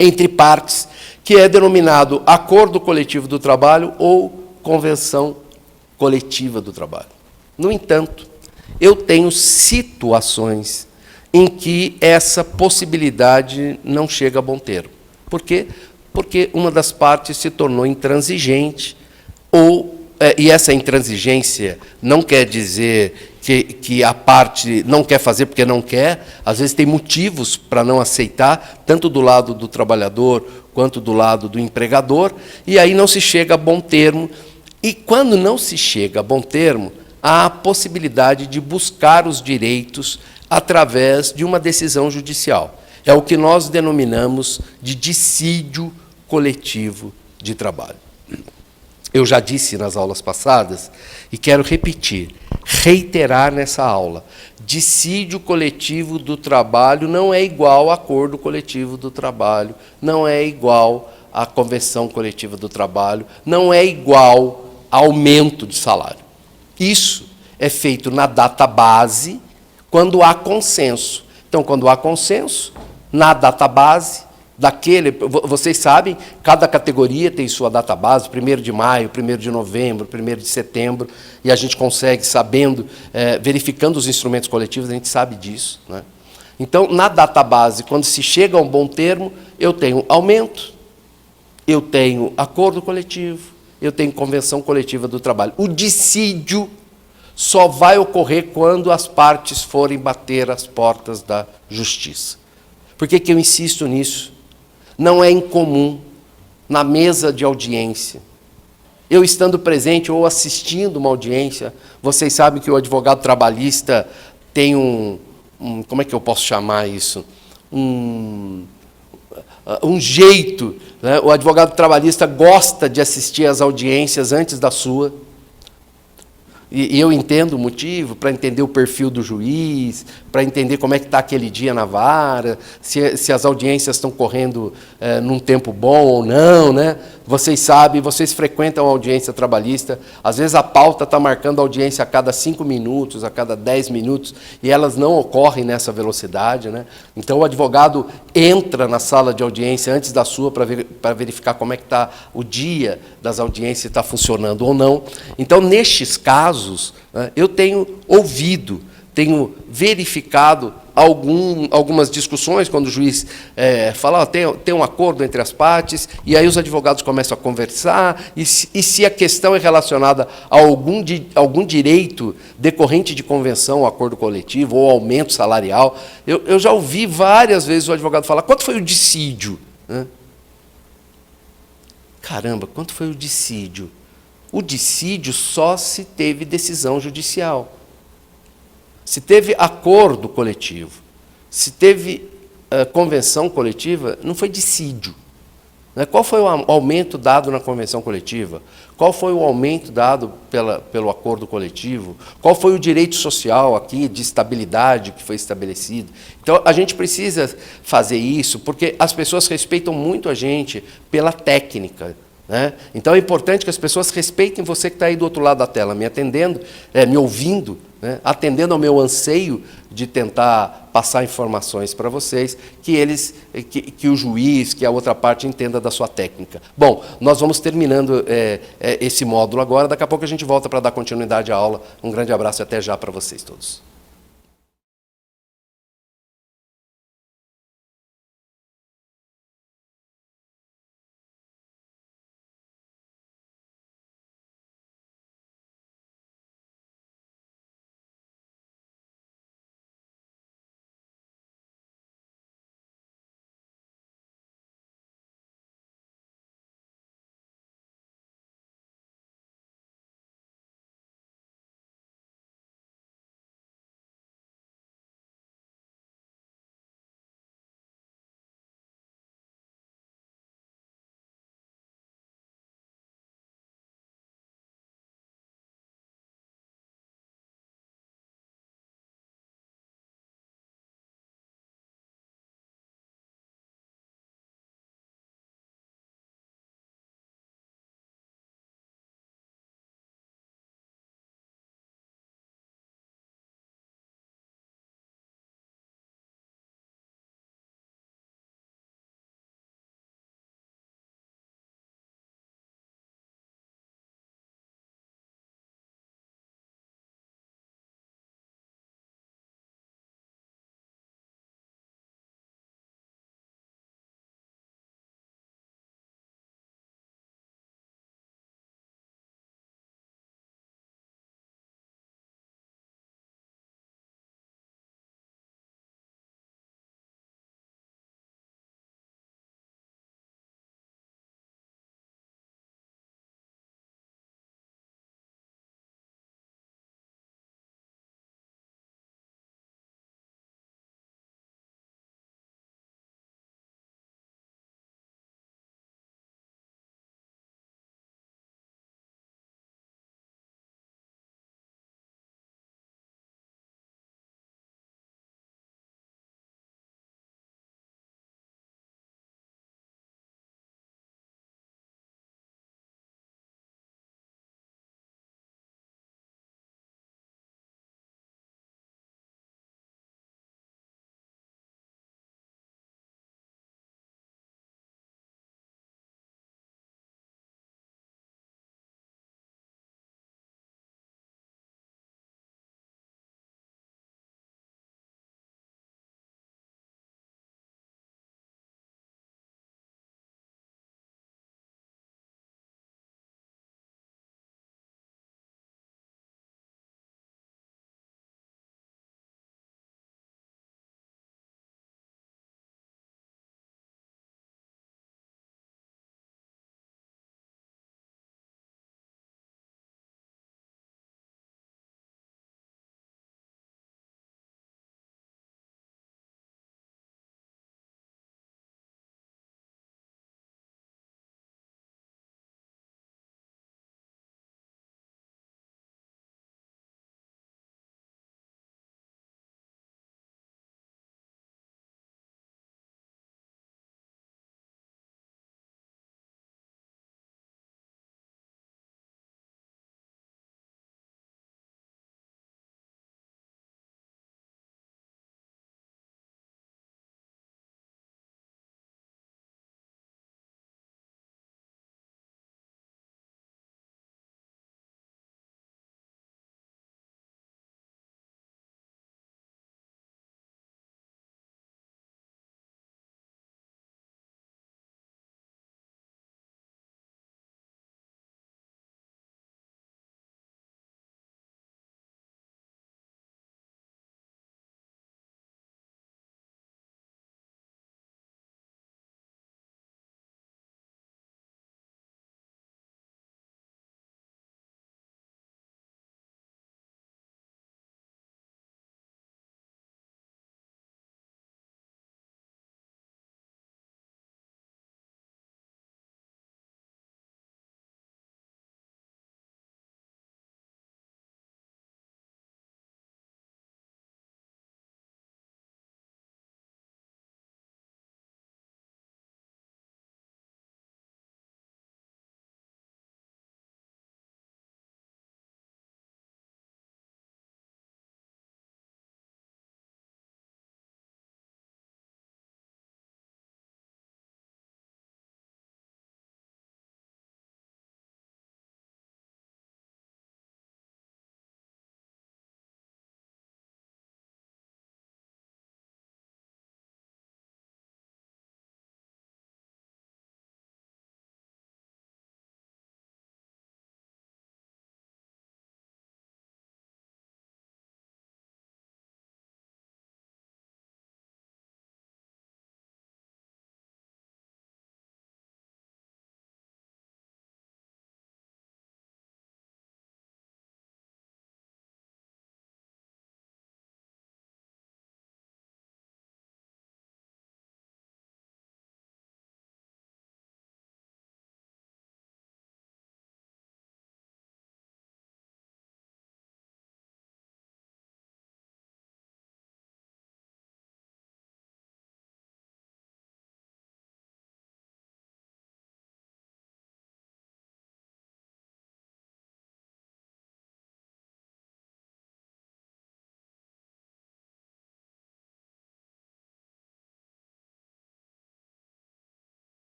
entre partes, que é denominado Acordo Coletivo do Trabalho ou Convenção Coletiva do Trabalho. No entanto, eu tenho situações em que essa possibilidade não chega a bom termo. Por quê? Porque uma das partes se tornou intransigente, e essa intransigência não quer dizer que a parte não quer fazer porque não quer, às vezes tem motivos para não aceitar, tanto do lado do trabalhador quanto do lado do empregador, e aí não se chega a bom termo. E quando não se chega a bom termo, há a possibilidade de buscar os direitos através de uma decisão judicial. É o que nós denominamos de dissídio coletivo de trabalho. Eu já disse nas aulas passadas, e quero repetir, reiterar nessa aula, dissídio coletivo do trabalho não é igual a acordo coletivo do trabalho, não é igual à convenção coletiva do trabalho, não é igual aumento de salário. Isso é feito na database quando há consenso. Então, quando há consenso, na database vocês sabem, cada categoria tem sua database, 1º de maio, 1º de novembro, 1º de setembro, e a gente consegue, sabendo, verificando os instrumentos coletivos, a gente sabe disso, né? Então, na database, quando se chega a um bom termo, eu tenho aumento, eu tenho acordo coletivo, eu tenho convenção coletiva do trabalho. O dissídio só vai ocorrer quando as partes forem bater as portas da justiça. Por que eu insisto nisso? Não é incomum, na mesa de audiência, eu estando presente ou assistindo uma audiência, vocês sabem que o advogado trabalhista tem como é que eu posso chamar isso? Um jeito, né? O advogado trabalhista gosta de assistir às audiências antes da sua, e eu entendo o motivo, para entender o perfil do juiz, para entender como é que está aquele dia na vara, se as audiências estão correndo num tempo bom ou não, né? Vocês sabem, vocês frequentam a audiência trabalhista, às vezes a pauta está marcando audiência a cada 5 minutos, a cada 10 minutos, e elas não ocorrem nessa velocidade, né? Então o advogado entra na sala de audiência antes da sua para verificar como é que está o dia das audiências, se está funcionando ou não. Então, nestes casos, né, eu tenho ouvido tenho verificado algumas discussões, quando o juiz fala, tem um acordo entre as partes, e aí os advogados começam a conversar, e se a questão é relacionada a algum direito decorrente de convenção, ou acordo coletivo, ou aumento salarial, eu já ouvi várias vezes o advogado falar, quanto foi o dissídio? Caramba, quanto foi o dissídio? O dissídio só se teve decisão judicial. Se teve acordo coletivo, se teve convenção coletiva, não foi dissídio. Né? Qual foi o aumento dado na convenção coletiva? Qual foi o aumento dado pelo acordo coletivo? Qual foi o direito social aqui de estabilidade que foi estabelecido? Então, a gente precisa fazer isso, porque as pessoas respeitam muito a gente pela técnica. Né? Então, é importante que as pessoas respeitem você que está aí do outro lado da tela, me atendendo, me ouvindo, né? Atendendo ao meu anseio de tentar passar informações para vocês, que o juiz, que a outra parte entenda da sua técnica. Bom, nós vamos terminando esse módulo agora, daqui a pouco a gente volta para dar continuidade à aula. Um grande abraço e até já para vocês todos.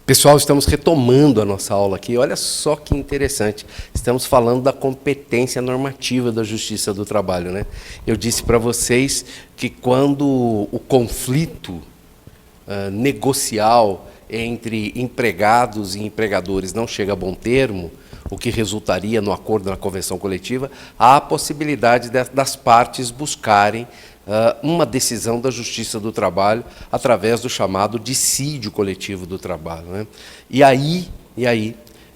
Pessoal, estamos retomando a nossa aula aqui. Olha só que interessante. Estamos falando da competência normativa da Justiça do Trabalho, né? Eu disse para vocês que quando o conflito negocial entre empregados e empregadores não chega a bom termo, o que resultaria no acordo na convenção coletiva, há a possibilidade das partes buscarem uma decisão da Justiça do Trabalho através do chamado dissídio coletivo do trabalho, né? E aí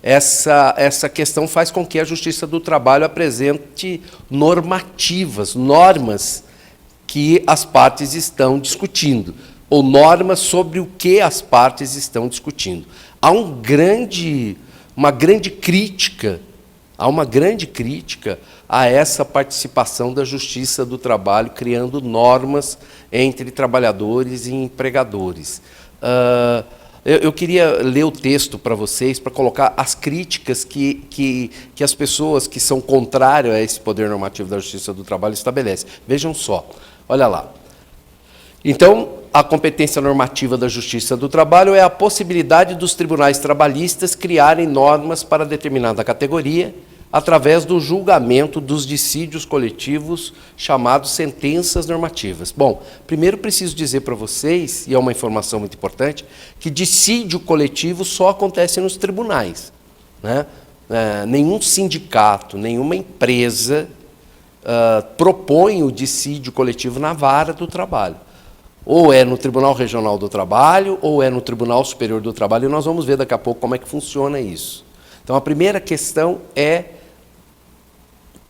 essa questão faz com que a Justiça do Trabalho apresente normas que as partes estão discutindo, ou normas sobre o que as partes estão discutindo. Há uma grande crítica a essa participação da Justiça do Trabalho, criando normas entre trabalhadores e empregadores. Eu queria ler o texto para vocês, para colocar as críticas que as pessoas que são contrárias a esse poder normativo da Justiça do Trabalho estabelecem. Vejam só, olha lá. Então, a competência normativa da Justiça do Trabalho é a possibilidade dos tribunais trabalhistas criarem normas para determinada categoria, através do julgamento dos dissídios coletivos, chamados sentenças normativas. Bom, primeiro preciso dizer para vocês, e é uma informação muito importante, que dissídio coletivo só acontece nos tribunais, né? Nenhum sindicato, nenhuma empresa propõe o dissídio coletivo na vara do trabalho. Ou é no Tribunal Regional do Trabalho, ou é no Tribunal Superior do Trabalho, e nós vamos ver daqui a pouco como é que funciona isso. Então, a primeira questão é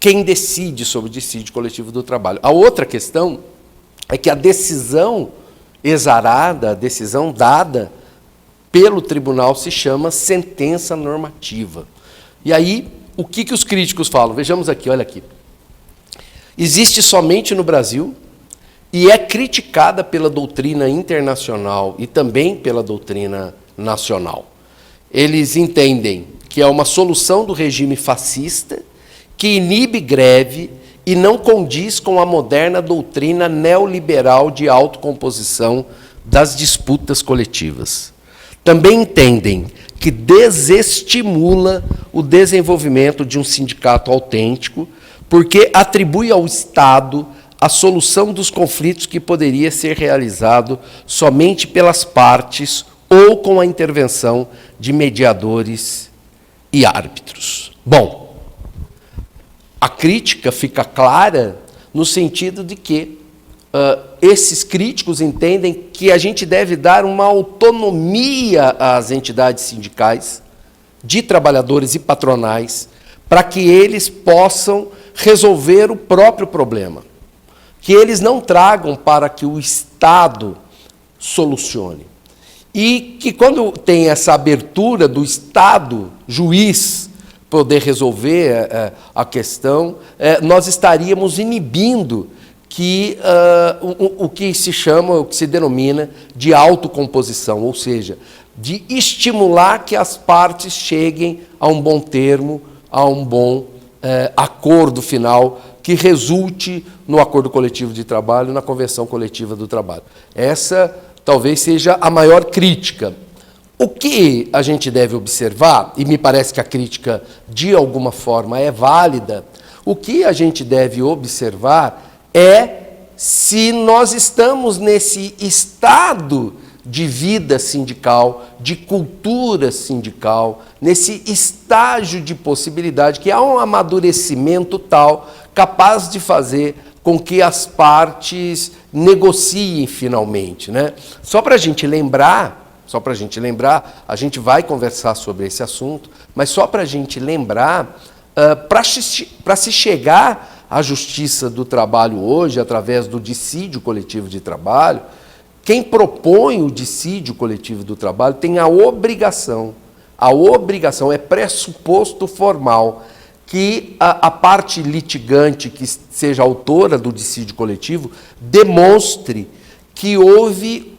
quem decide sobre o dissídio coletivo do trabalho. A outra questão é que a decisão exarada, a decisão dada pelo tribunal se chama sentença normativa. E aí, o que os críticos falam? Vejamos aqui, olha aqui. Existe somente no Brasil e é criticada pela doutrina internacional e também pela doutrina nacional. Eles entendem que é uma solução do regime fascista que inibe greve e não condiz com a moderna doutrina neoliberal de autocomposição das disputas coletivas. Também entendem que desestimula o desenvolvimento de um sindicato autêntico, porque atribui ao Estado a solução dos conflitos que poderia ser realizado somente pelas partes ou com a intervenção de mediadores e árbitros. Bom, a crítica fica clara no sentido de que esses críticos entendem que a gente deve dar uma autonomia às entidades sindicais, de trabalhadores e patronais, para que eles possam resolver o próprio problema. Que eles não tragam para que o Estado solucione. E que quando tem essa abertura do Estado, juiz, poder resolver a questão, nós estaríamos inibindo o que se chama, o que se denomina de autocomposição, ou seja, de estimular que as partes cheguem a um bom termo, a um bom acordo final, que resulte no acordo coletivo de trabalho, na convenção coletiva do trabalho. Essa talvez seja a maior crítica. O que a gente deve observar, e me parece que a crítica de alguma forma é válida, o que a gente deve observar é se nós estamos nesse estado de vida sindical, de cultura sindical, nesse estágio de possibilidade, que há um amadurecimento tal, capaz de fazer com que as partes negociem finalmente, né? Só para a gente lembrar, a gente vai conversar sobre esse assunto, mas só para a gente lembrar, para se chegar à Justiça do Trabalho hoje, através do dissídio coletivo de trabalho, quem propõe o dissídio coletivo do trabalho tem a obrigação, é pressuposto formal, que a parte litigante que seja autora do dissídio coletivo demonstre que houve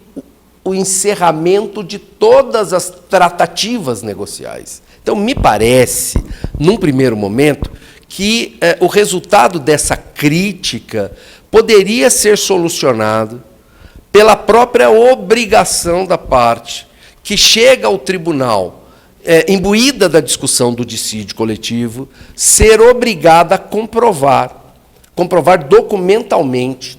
o encerramento de todas as tratativas negociais. Então, me parece, num primeiro momento, que o resultado dessa crítica poderia ser solucionado pela própria obrigação da parte, que chega ao tribunal imbuída da discussão do dissídio coletivo, ser obrigada a comprovar documentalmente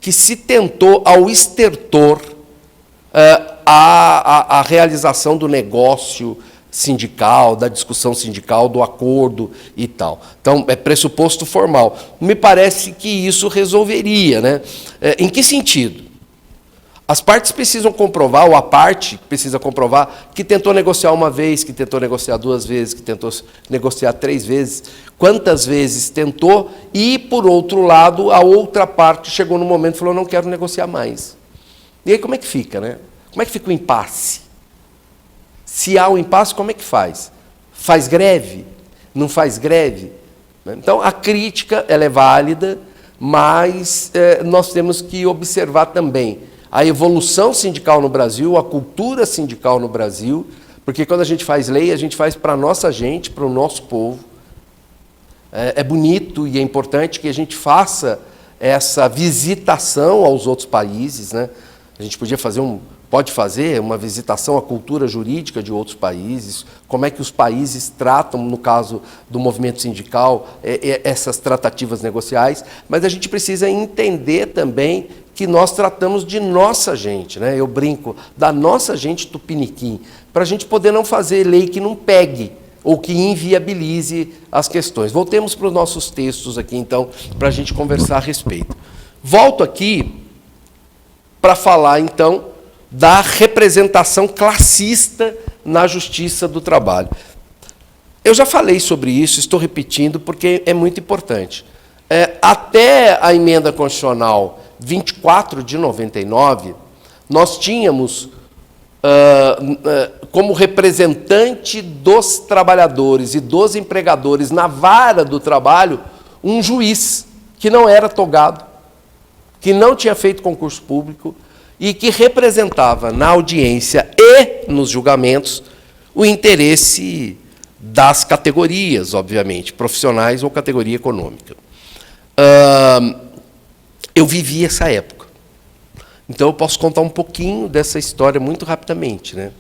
que se tentou ao estertor a realização do negócio sindical, da discussão sindical, do acordo e tal. Então, é pressuposto formal. Me parece que isso resolveria, né? Em que sentido? As partes precisam comprovar, ou a parte precisa comprovar, que tentou negociar uma vez, que tentou negociar 2 vezes, que tentou negociar 3 vezes, quantas vezes tentou, e, por outro lado, a outra parte chegou no momento e falou, não quero negociar mais. E aí como é que fica, né? Como é que fica o impasse? Se há um impasse, como é que faz? Faz greve? Não faz greve? Então, a crítica ela é válida, mas nós temos que observar também a evolução sindical no Brasil, a cultura sindical no Brasil, porque quando a gente faz lei, a gente faz para a nossa gente, para o nosso povo. É bonito e é importante que a gente faça essa visitação aos outros países, né? A gente pode fazer uma visitação à cultura jurídica de outros países, como é que os países tratam, no caso do movimento sindical, essas tratativas negociais, mas a gente precisa entender também que nós tratamos de nossa gente, né? Eu brinco, da nossa gente tupiniquim, para a gente poder não fazer lei que não pegue ou que inviabilize as questões. Voltemos para os nossos textos aqui, então, para a gente conversar a respeito. Volto aqui para falar, então, da representação classista na Justiça do Trabalho. Eu já falei sobre isso, estou repetindo, porque é muito importante. Até a emenda constitucional 24 de 99, nós tínhamos, como representante dos trabalhadores e dos empregadores na vara do trabalho, um juiz que não era togado, que não tinha feito concurso público e que representava na audiência e nos julgamentos o interesse das categorias, obviamente, profissionais ou categoria econômica. Eu vivi essa época. Então, eu posso contar um pouquinho dessa história muito rapidamente, né?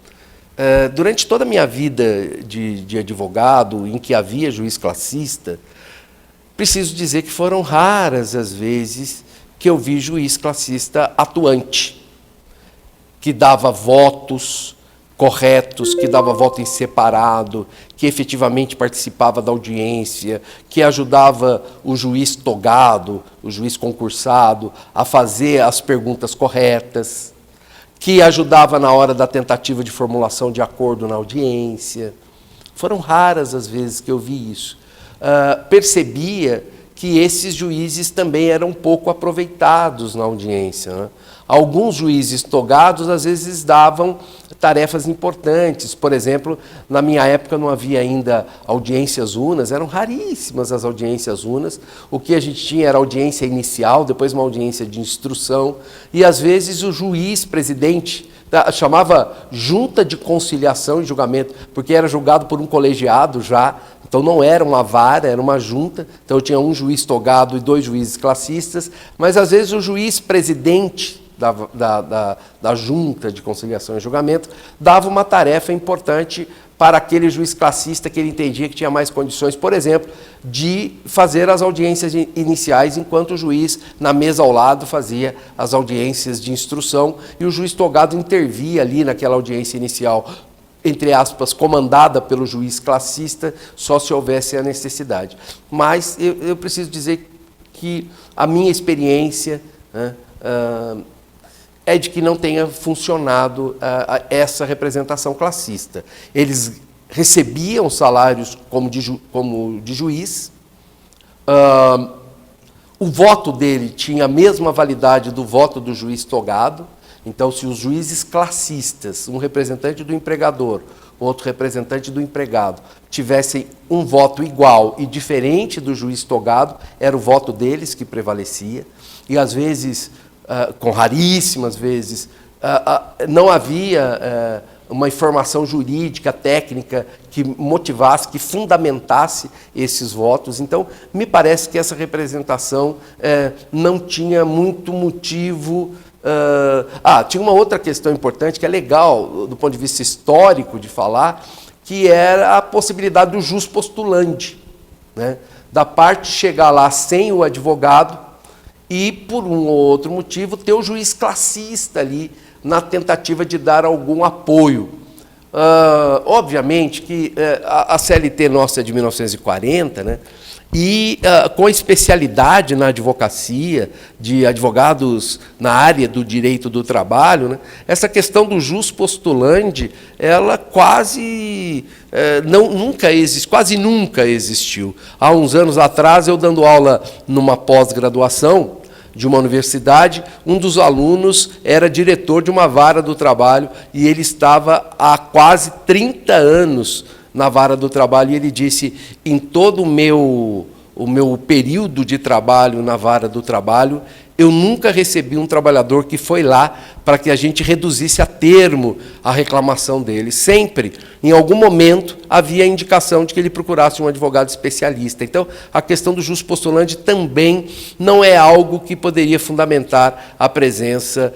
Durante toda a minha vida de advogado, em que havia juiz classista, preciso dizer que foram raras as vezes que eu vi juiz classista atuante, que dava votos corretos, que dava voto em separado, que efetivamente participava da audiência, que ajudava o juiz togado, o juiz concursado, a fazer as perguntas corretas, que ajudava na hora da tentativa de formulação de acordo na audiência. Foram raras as vezes que eu vi isso. Percebia que esses juízes também eram pouco aproveitados na audiência, né? Alguns juízes togados, às vezes, davam tarefas importantes. Por exemplo, na minha época não havia ainda audiências unas, eram raríssimas as audiências unas. O que a gente tinha era audiência inicial, depois uma audiência de instrução, e, às vezes, o juiz presidente chamava junta de conciliação e julgamento, porque era julgado por um colegiado já, então não era uma vara, era uma junta, então eu tinha um juiz togado e 2 juízes classistas, mas às vezes o juiz presidente da junta de conciliação e julgamento dava uma tarefa importante para aquele juiz classista que ele entendia que tinha mais condições, por exemplo, de fazer as audiências iniciais, enquanto o juiz, na mesa ao lado, fazia as audiências de instrução, e o juiz togado intervia ali naquela audiência inicial, entre aspas, comandada pelo juiz classista, só se houvesse a necessidade. Mas eu preciso dizer que a minha experiência, né, é de que não tenha funcionado essa representação classista. Eles recebiam salários como de juiz, o voto dele tinha a mesma validade do voto do juiz togado. Então, se os juízes classistas, um representante do empregador, outro representante do empregado, tivessem um voto igual e diferente do juiz togado, era o voto deles que prevalecia. E, às vezes, com raríssimas vezes, não havia uma informação jurídica, técnica, que motivasse, que fundamentasse esses votos. Então, me parece que essa representação não tinha muito motivo Tinha uma outra questão importante que é legal, do ponto de vista histórico de falar, que era a possibilidade do jus postulandi, né? Da parte chegar lá sem o advogado e, por um ou outro motivo, ter o juiz classista ali na tentativa de dar algum apoio. Obviamente que a CLT nossa é de 1940, né? E com a especialidade na advocacia, de advogados na área do direito do trabalho, né? Essa questão do jus postulandi, ela quase nunca existiu. Há uns anos atrás, eu dando aula numa pós-graduação de uma universidade, um dos alunos era diretor de uma vara do trabalho e ele estava há quase 30 anos na vara do trabalho, e ele disse: em todo o meu período de trabalho na vara do trabalho, eu nunca recebi um trabalhador que foi lá para que a gente reduzisse a termo a reclamação dele. Sempre, em algum momento, havia a indicação de que ele procurasse um advogado especialista. Então, a questão do jus postulandi também não é algo que poderia fundamentar a presença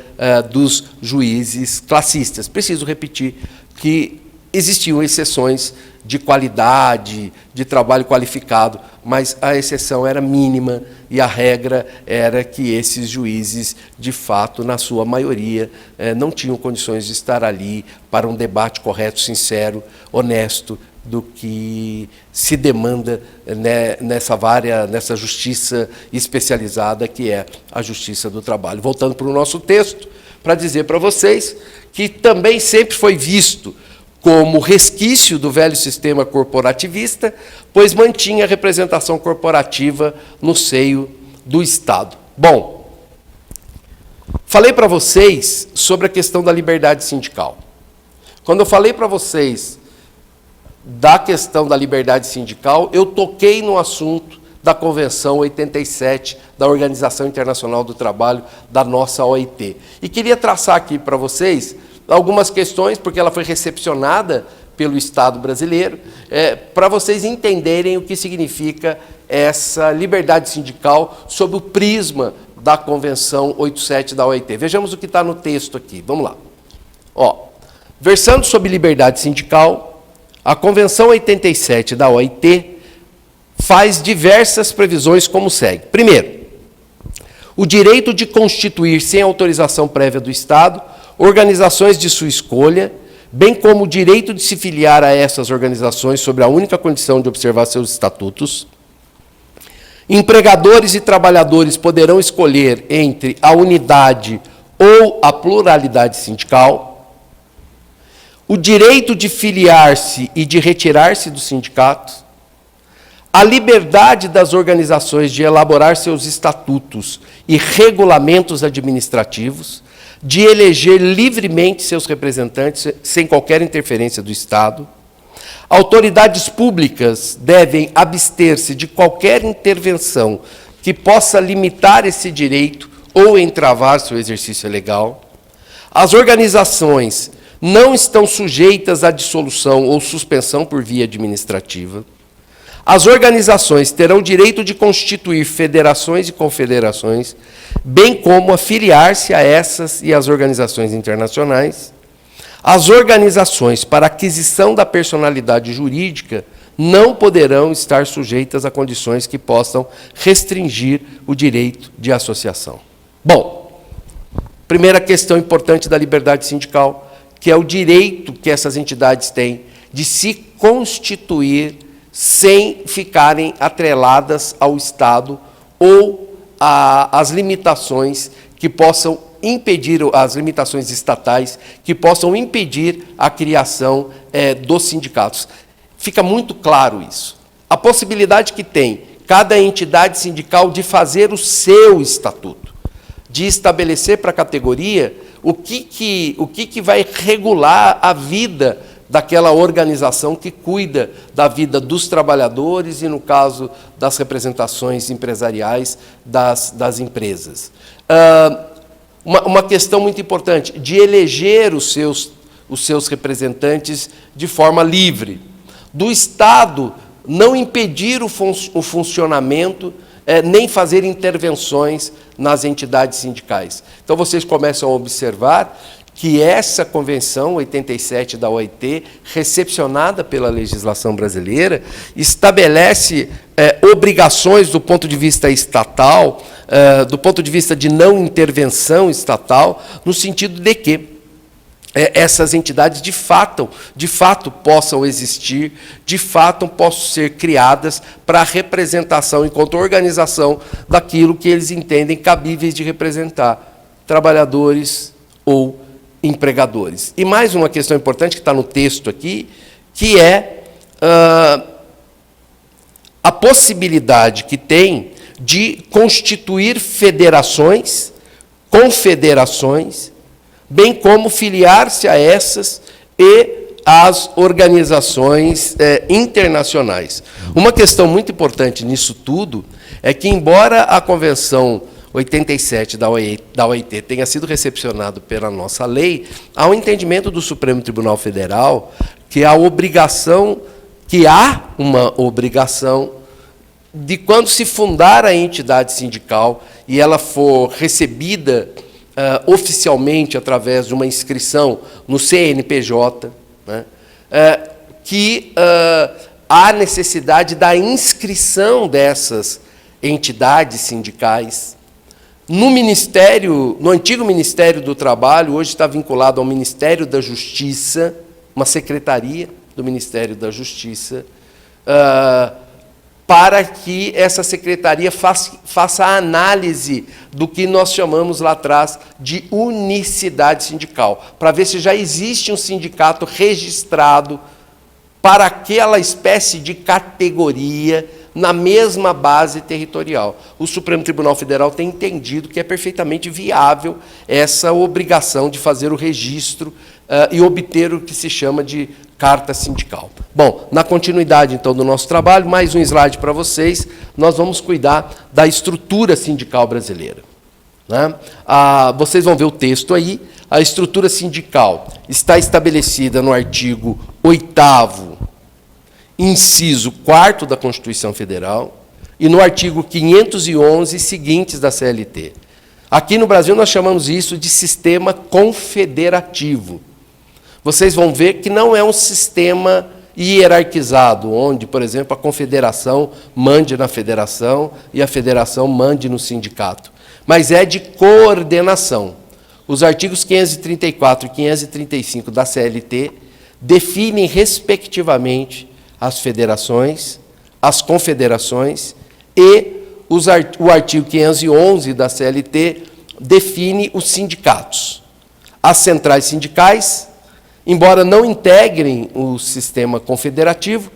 dos juízes classistas. Preciso repetir que existiam exceções de qualidade, de trabalho qualificado, mas a exceção era mínima e a regra era que esses juízes, de fato, na sua maioria, não tinham condições de estar ali para um debate correto, sincero, honesto, do que se demanda, né, nessa justiça especializada que é a justiça do trabalho. Voltando para o nosso texto, para dizer para vocês que também sempre foi visto como resquício do velho sistema corporativista, pois mantinha a representação corporativa no seio do Estado. Bom, falei para vocês sobre a questão da liberdade sindical. Quando eu falei para vocês da questão da liberdade sindical, eu toquei no assunto da Convenção 87 da Organização Internacional do Trabalho, da nossa OIT. E queria traçar aqui para vocês algumas questões, porque ela foi recepcionada pelo Estado brasileiro, para vocês entenderem o que significa essa liberdade sindical sob o prisma da Convenção 87 da OIT. Vejamos o que está no texto aqui. Vamos lá. Versando sobre liberdade sindical, a Convenção 87 da OIT faz diversas previsões como segue. Primeiro, o direito de constituir sem autorização prévia do Estado organizações de sua escolha, bem como o direito de se filiar a essas organizações sob a única condição de observar seus estatutos. Empregadores e trabalhadores poderão escolher entre a unidade ou a pluralidade sindical. O direito de filiar-se e de retirar-se do sindicato. A liberdade das organizações de elaborar seus estatutos e regulamentos administrativos, de eleger livremente seus representantes sem qualquer interferência do Estado. Autoridades públicas devem abster-se de qualquer intervenção que possa limitar esse direito ou entravar seu exercício legal. As organizações não estão sujeitas à dissolução ou suspensão por via administrativa. As organizações terão direito de constituir federações e confederações, bem como afiliar-se a essas e às organizações internacionais. As organizações para aquisição da personalidade jurídica não poderão estar sujeitas a condições que possam restringir o direito de associação. Bom, primeira questão importante da liberdade sindical, que é o direito que essas entidades têm de se constituir sem ficarem atreladas ao Estado ou às limitações que possam impedir, as limitações estatais, que possam impedir a criação dos sindicatos. Fica muito claro isso. A possibilidade que tem cada entidade sindical de fazer o seu estatuto, de estabelecer para a categoria o que vai regular a vida daquela organização que cuida da vida dos trabalhadores e, no caso, das representações empresariais das empresas. Uma questão muito importante, de eleger os seus representantes de forma livre. Do Estado não impedir o funcionamento nem fazer intervenções nas entidades sindicais. Então, vocês começam a observar que essa Convenção 87 da OIT, recepcionada pela legislação brasileira, estabelece obrigações do ponto de vista estatal, do ponto de vista de não intervenção estatal, no sentido de que essas entidades de fato possam existir, de fato possam ser criadas para a representação enquanto organização daquilo que eles entendem cabíveis de representar, trabalhadores ou empregadores. E mais uma questão importante que está no texto aqui, que é a possibilidade que tem de constituir federações, confederações, bem como filiar-se a essas e às organizações internacionais. Uma questão muito importante nisso tudo é que, embora a Convenção 87 da OIT tenha sido recepcionado pela nossa lei, há um entendimento do Supremo Tribunal Federal que há uma obrigação de, quando se fundar a entidade sindical e ela for recebida oficialmente através de uma inscrição no CNPJ, né, que há necessidade da inscrição dessas entidades sindicais no antigo Ministério do Trabalho, hoje está vinculado ao Ministério da Justiça, uma secretaria do Ministério da Justiça, para que essa secretaria faça a análise do que nós chamamos lá atrás de unicidade sindical, para ver se já existe um sindicato registrado para aquela espécie de categoria na mesma base territorial. O Supremo Tribunal Federal tem entendido que é perfeitamente viável essa obrigação de fazer o registro e obter o que se chama de carta sindical. Bom, na continuidade, então, do nosso trabalho, mais um slide para vocês, nós vamos cuidar da estrutura sindical brasileira. Né? Vocês vão ver o texto aí. A estrutura sindical está estabelecida no artigo 8º, inciso 4º da Constituição Federal e no artigo 511 seguintes da CLT. Aqui no Brasil nós chamamos isso de sistema confederativo. Vocês vão ver que não é um sistema hierarquizado, onde, por exemplo, a confederação mande na federação e a federação mande no sindicato, mas é de coordenação. Os artigos 534 e 535 da CLT definem, respectivamente, as federações, as confederações e o artigo 511 da CLT define os sindicatos. As centrais sindicais, embora não integrem o sistema confederativo,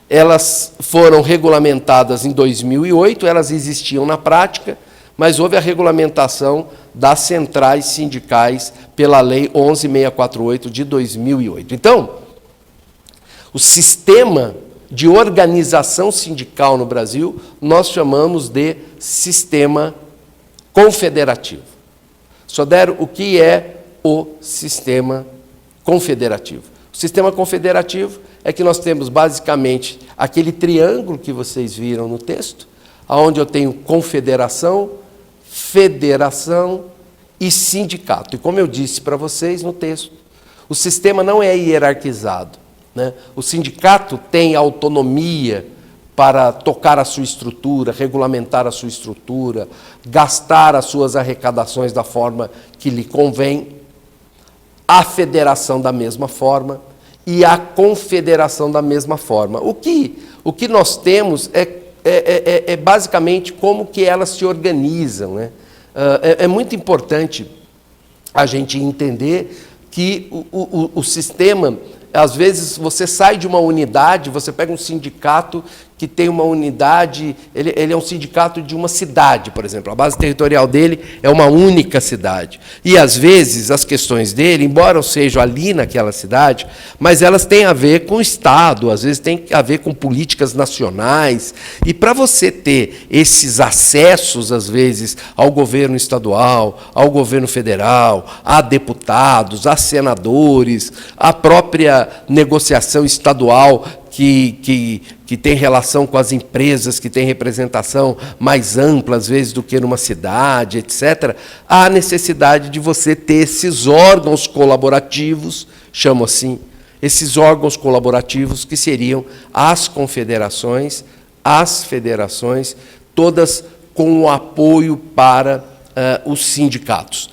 elas foram regulamentadas em 2008, elas existiam na prática, mas houve a regulamentação das centrais sindicais pela Lei 11.648 de 2008. Então, o sistema de organização sindical no Brasil, nós chamamos de sistema confederativo. Sodero, o que é o sistema confederativo? O sistema confederativo é que nós temos, basicamente, aquele triângulo que vocês viram no texto, onde eu tenho confederação, federação e sindicato. E como eu disse para vocês no texto, o sistema não é hierarquizado. Né? O sindicato tem autonomia para tocar a sua estrutura, regulamentar a sua estrutura, gastar as suas arrecadações da forma que lhe convém, a federação da mesma forma e a confederação da mesma forma. O que nós temos é basicamente como que elas se organizam. Né? É muito importante a gente entender que o sistema, às vezes você sai de uma unidade, você pega um sindicato que tem uma unidade, ele é um sindicato de uma cidade, por exemplo, a base territorial dele é uma única cidade. E, às vezes, as questões dele, embora sejam ali naquela cidade, mas elas têm a ver com o Estado, às vezes têm a ver com políticas nacionais. E, para você ter esses acessos, às vezes, ao governo estadual, ao governo federal, a deputados, a senadores, a própria negociação estadual, que tem relação com as empresas, que tem representação mais ampla, às vezes, do que numa cidade, etc., há necessidade de você ter esses órgãos colaborativos, chamo assim, esses órgãos colaborativos que seriam as confederações, as federações, todas com o apoio para os sindicatos.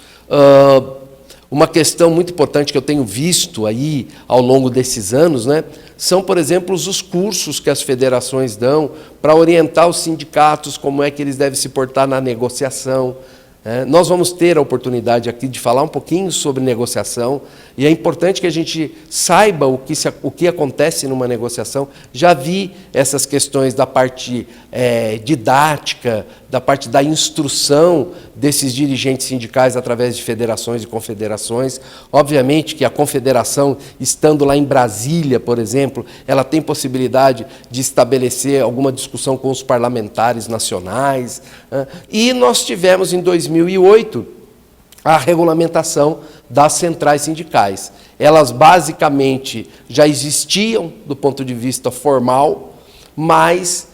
Uma questão muito importante que eu tenho visto aí ao longo desses anos, né, são, por exemplo, os cursos que as federações dão para orientar os sindicatos como é que eles devem se portar na negociação. Nós vamos ter a oportunidade aqui de falar um pouquinho sobre negociação, e é importante que a gente saiba o que acontece numa negociação. Já vi essas questões da parte didática, da parte da instrução desses dirigentes sindicais através de federações e confederações. Obviamente que a confederação, estando lá em Brasília, por exemplo, ela tem possibilidade de estabelecer alguma discussão com os parlamentares nacionais. E nós tivemos, em 2008, a regulamentação das centrais sindicais. Elas, basicamente, já existiam do ponto de vista formal, mas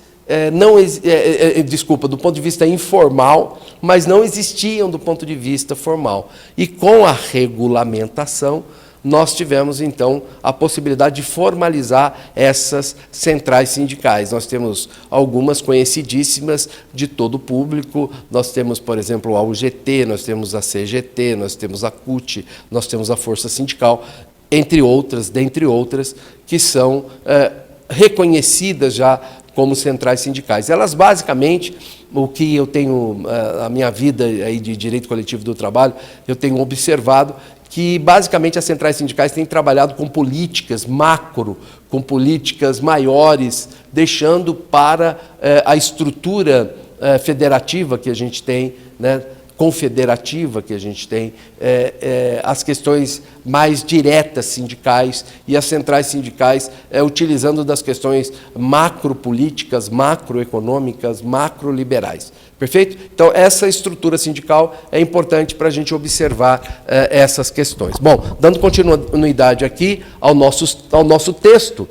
do ponto de vista informal, mas não existiam do ponto de vista formal. E com a regulamentação, nós tivemos, então, a possibilidade de formalizar essas centrais sindicais. Nós temos algumas conhecidíssimas de todo o público. Nós temos, por exemplo, a UGT, nós temos a CGT, nós temos a CUT, nós temos a Força Sindical, dentre outras, que são reconhecidas já como centrais sindicais. Elas, basicamente, o que eu tenho, a minha vida aí de direito coletivo do trabalho, eu tenho observado que, basicamente, as centrais sindicais têm trabalhado com políticas macro, com políticas maiores, deixando para a estrutura federativa que a gente tem, né, confederativa que a gente tem, as questões mais diretas sindicais e as centrais sindicais utilizando das questões macropolíticas, macroeconômicas, macroliberais. Perfeito? Então, essa estrutura sindical é importante para a gente observar essas questões. Bom, dando continuidade aqui ao nosso texto,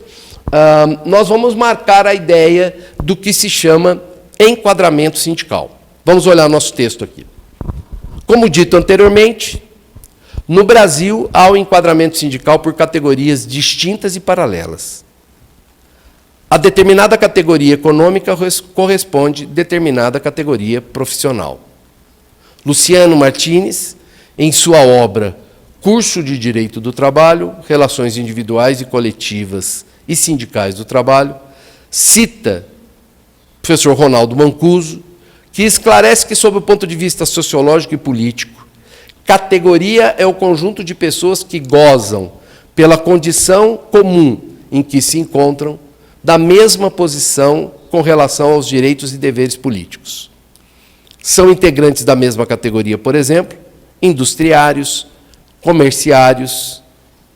nós vamos marcar a ideia do que se chama enquadramento sindical. Vamos olhar nosso texto aqui. Como dito anteriormente, no Brasil há o enquadramento sindical por categorias distintas e paralelas. A determinada categoria econômica corresponde a determinada categoria profissional. Luciano Martins, em sua obra Curso de Direito do Trabalho, Relações Individuais e Coletivas e Sindicais do Trabalho, cita o professor Ronaldo Mancuso, que esclarece que, sob o ponto de vista sociológico e político, categoria é o conjunto de pessoas que gozam, pela condição comum em que se encontram, da mesma posição com relação aos direitos e deveres políticos. São integrantes da mesma categoria, por exemplo, industriários, comerciários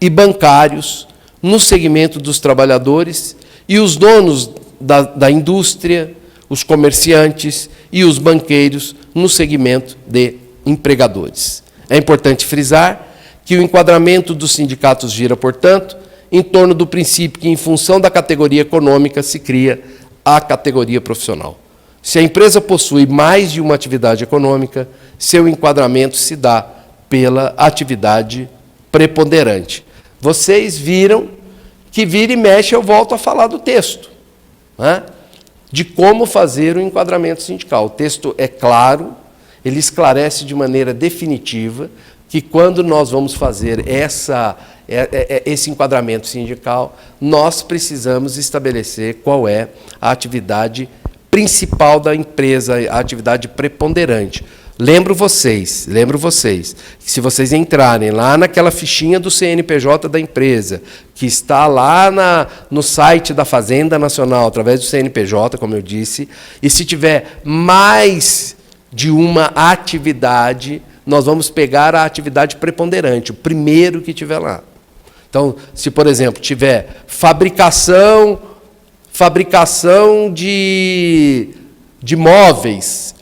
e bancários, no segmento dos trabalhadores, e os donos da indústria, os comerciantes e os banqueiros no segmento de empregadores. É importante frisar que o enquadramento dos sindicatos gira, portanto, em torno do princípio que, em função da categoria econômica, se cria a categoria profissional. Se a empresa possui mais de uma atividade econômica, seu enquadramento se dá pela atividade preponderante. Vocês viram que vira e mexe eu volto a falar do texto, né? De como fazer o enquadramento sindical. O texto é claro, ele esclarece de maneira definitiva que, quando nós vamos fazer esse enquadramento sindical, nós precisamos estabelecer qual é a atividade principal da empresa, a atividade preponderante. Lembro vocês, que se vocês entrarem lá naquela fichinha do CNPJ da empresa, que está lá no site da Fazenda Nacional, através do CNPJ, como eu disse, e se tiver mais de uma atividade, nós vamos pegar a atividade preponderante, o primeiro que tiver lá. Então, se, por exemplo, tiver fabricação de móveis,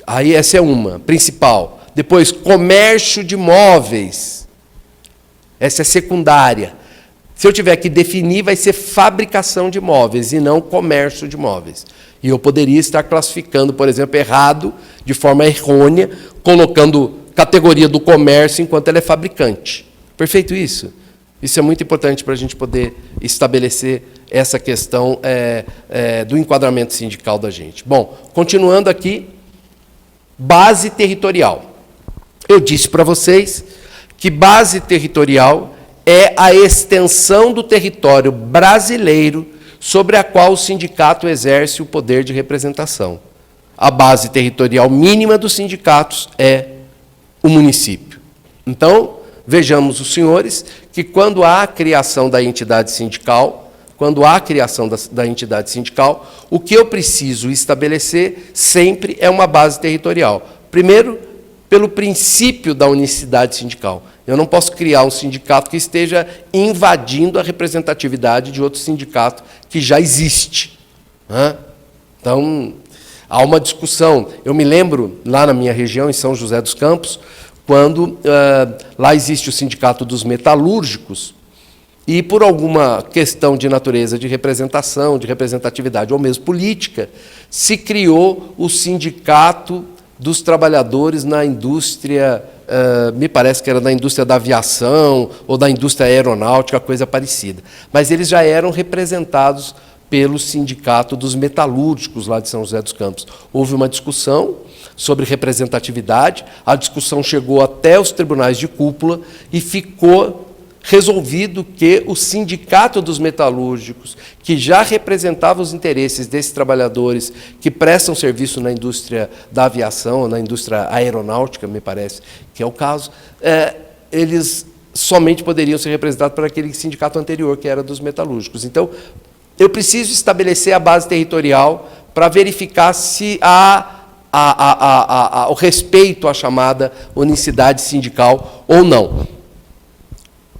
aí essa é uma, principal. Depois, comércio de móveis, essa é secundária. Se eu tiver que definir, vai ser fabricação de móveis e não comércio de móveis. E eu poderia estar classificando, por exemplo, errado, de forma errônea, colocando categoria do comércio enquanto ela é fabricante. Perfeito isso? Isso é muito importante para a gente poder estabelecer essa questão do enquadramento sindical da gente. Bom, continuando aqui, base territorial. Eu disse para vocês que base territorial é a extensão do território brasileiro sobre a qual o sindicato exerce o poder de representação. A base territorial mínima dos sindicatos é o município. Então, vejamos os senhores que quando há a criação da entidade sindical, o que eu preciso estabelecer sempre é uma base territorial. Primeiro, pelo princípio da unicidade sindical. Eu não posso criar um sindicato que esteja invadindo a representatividade de outro sindicato que já existe. Então, há uma discussão. Eu me lembro, lá na minha região, em São José dos Campos, quando lá existe o Sindicato dos Metalúrgicos, e por alguma questão de natureza de representação, de representatividade, ou mesmo política, se criou o Sindicato dos Trabalhadores na indústria, me parece que era na indústria da aviação, ou da indústria aeronáutica, coisa parecida. Mas eles já eram representados pelo Sindicato dos Metalúrgicos, lá de São José dos Campos. Houve uma discussão sobre representatividade, a discussão chegou até os tribunais de cúpula e ficou resolvido que o Sindicato dos Metalúrgicos, que já representava os interesses desses trabalhadores que prestam serviço na indústria da aviação, na indústria aeronáutica, me parece que é o caso, eles somente poderiam ser representados por aquele sindicato anterior, que era dos metalúrgicos. Então, eu preciso estabelecer a base territorial para verificar se há o respeito à chamada unicidade sindical ou não.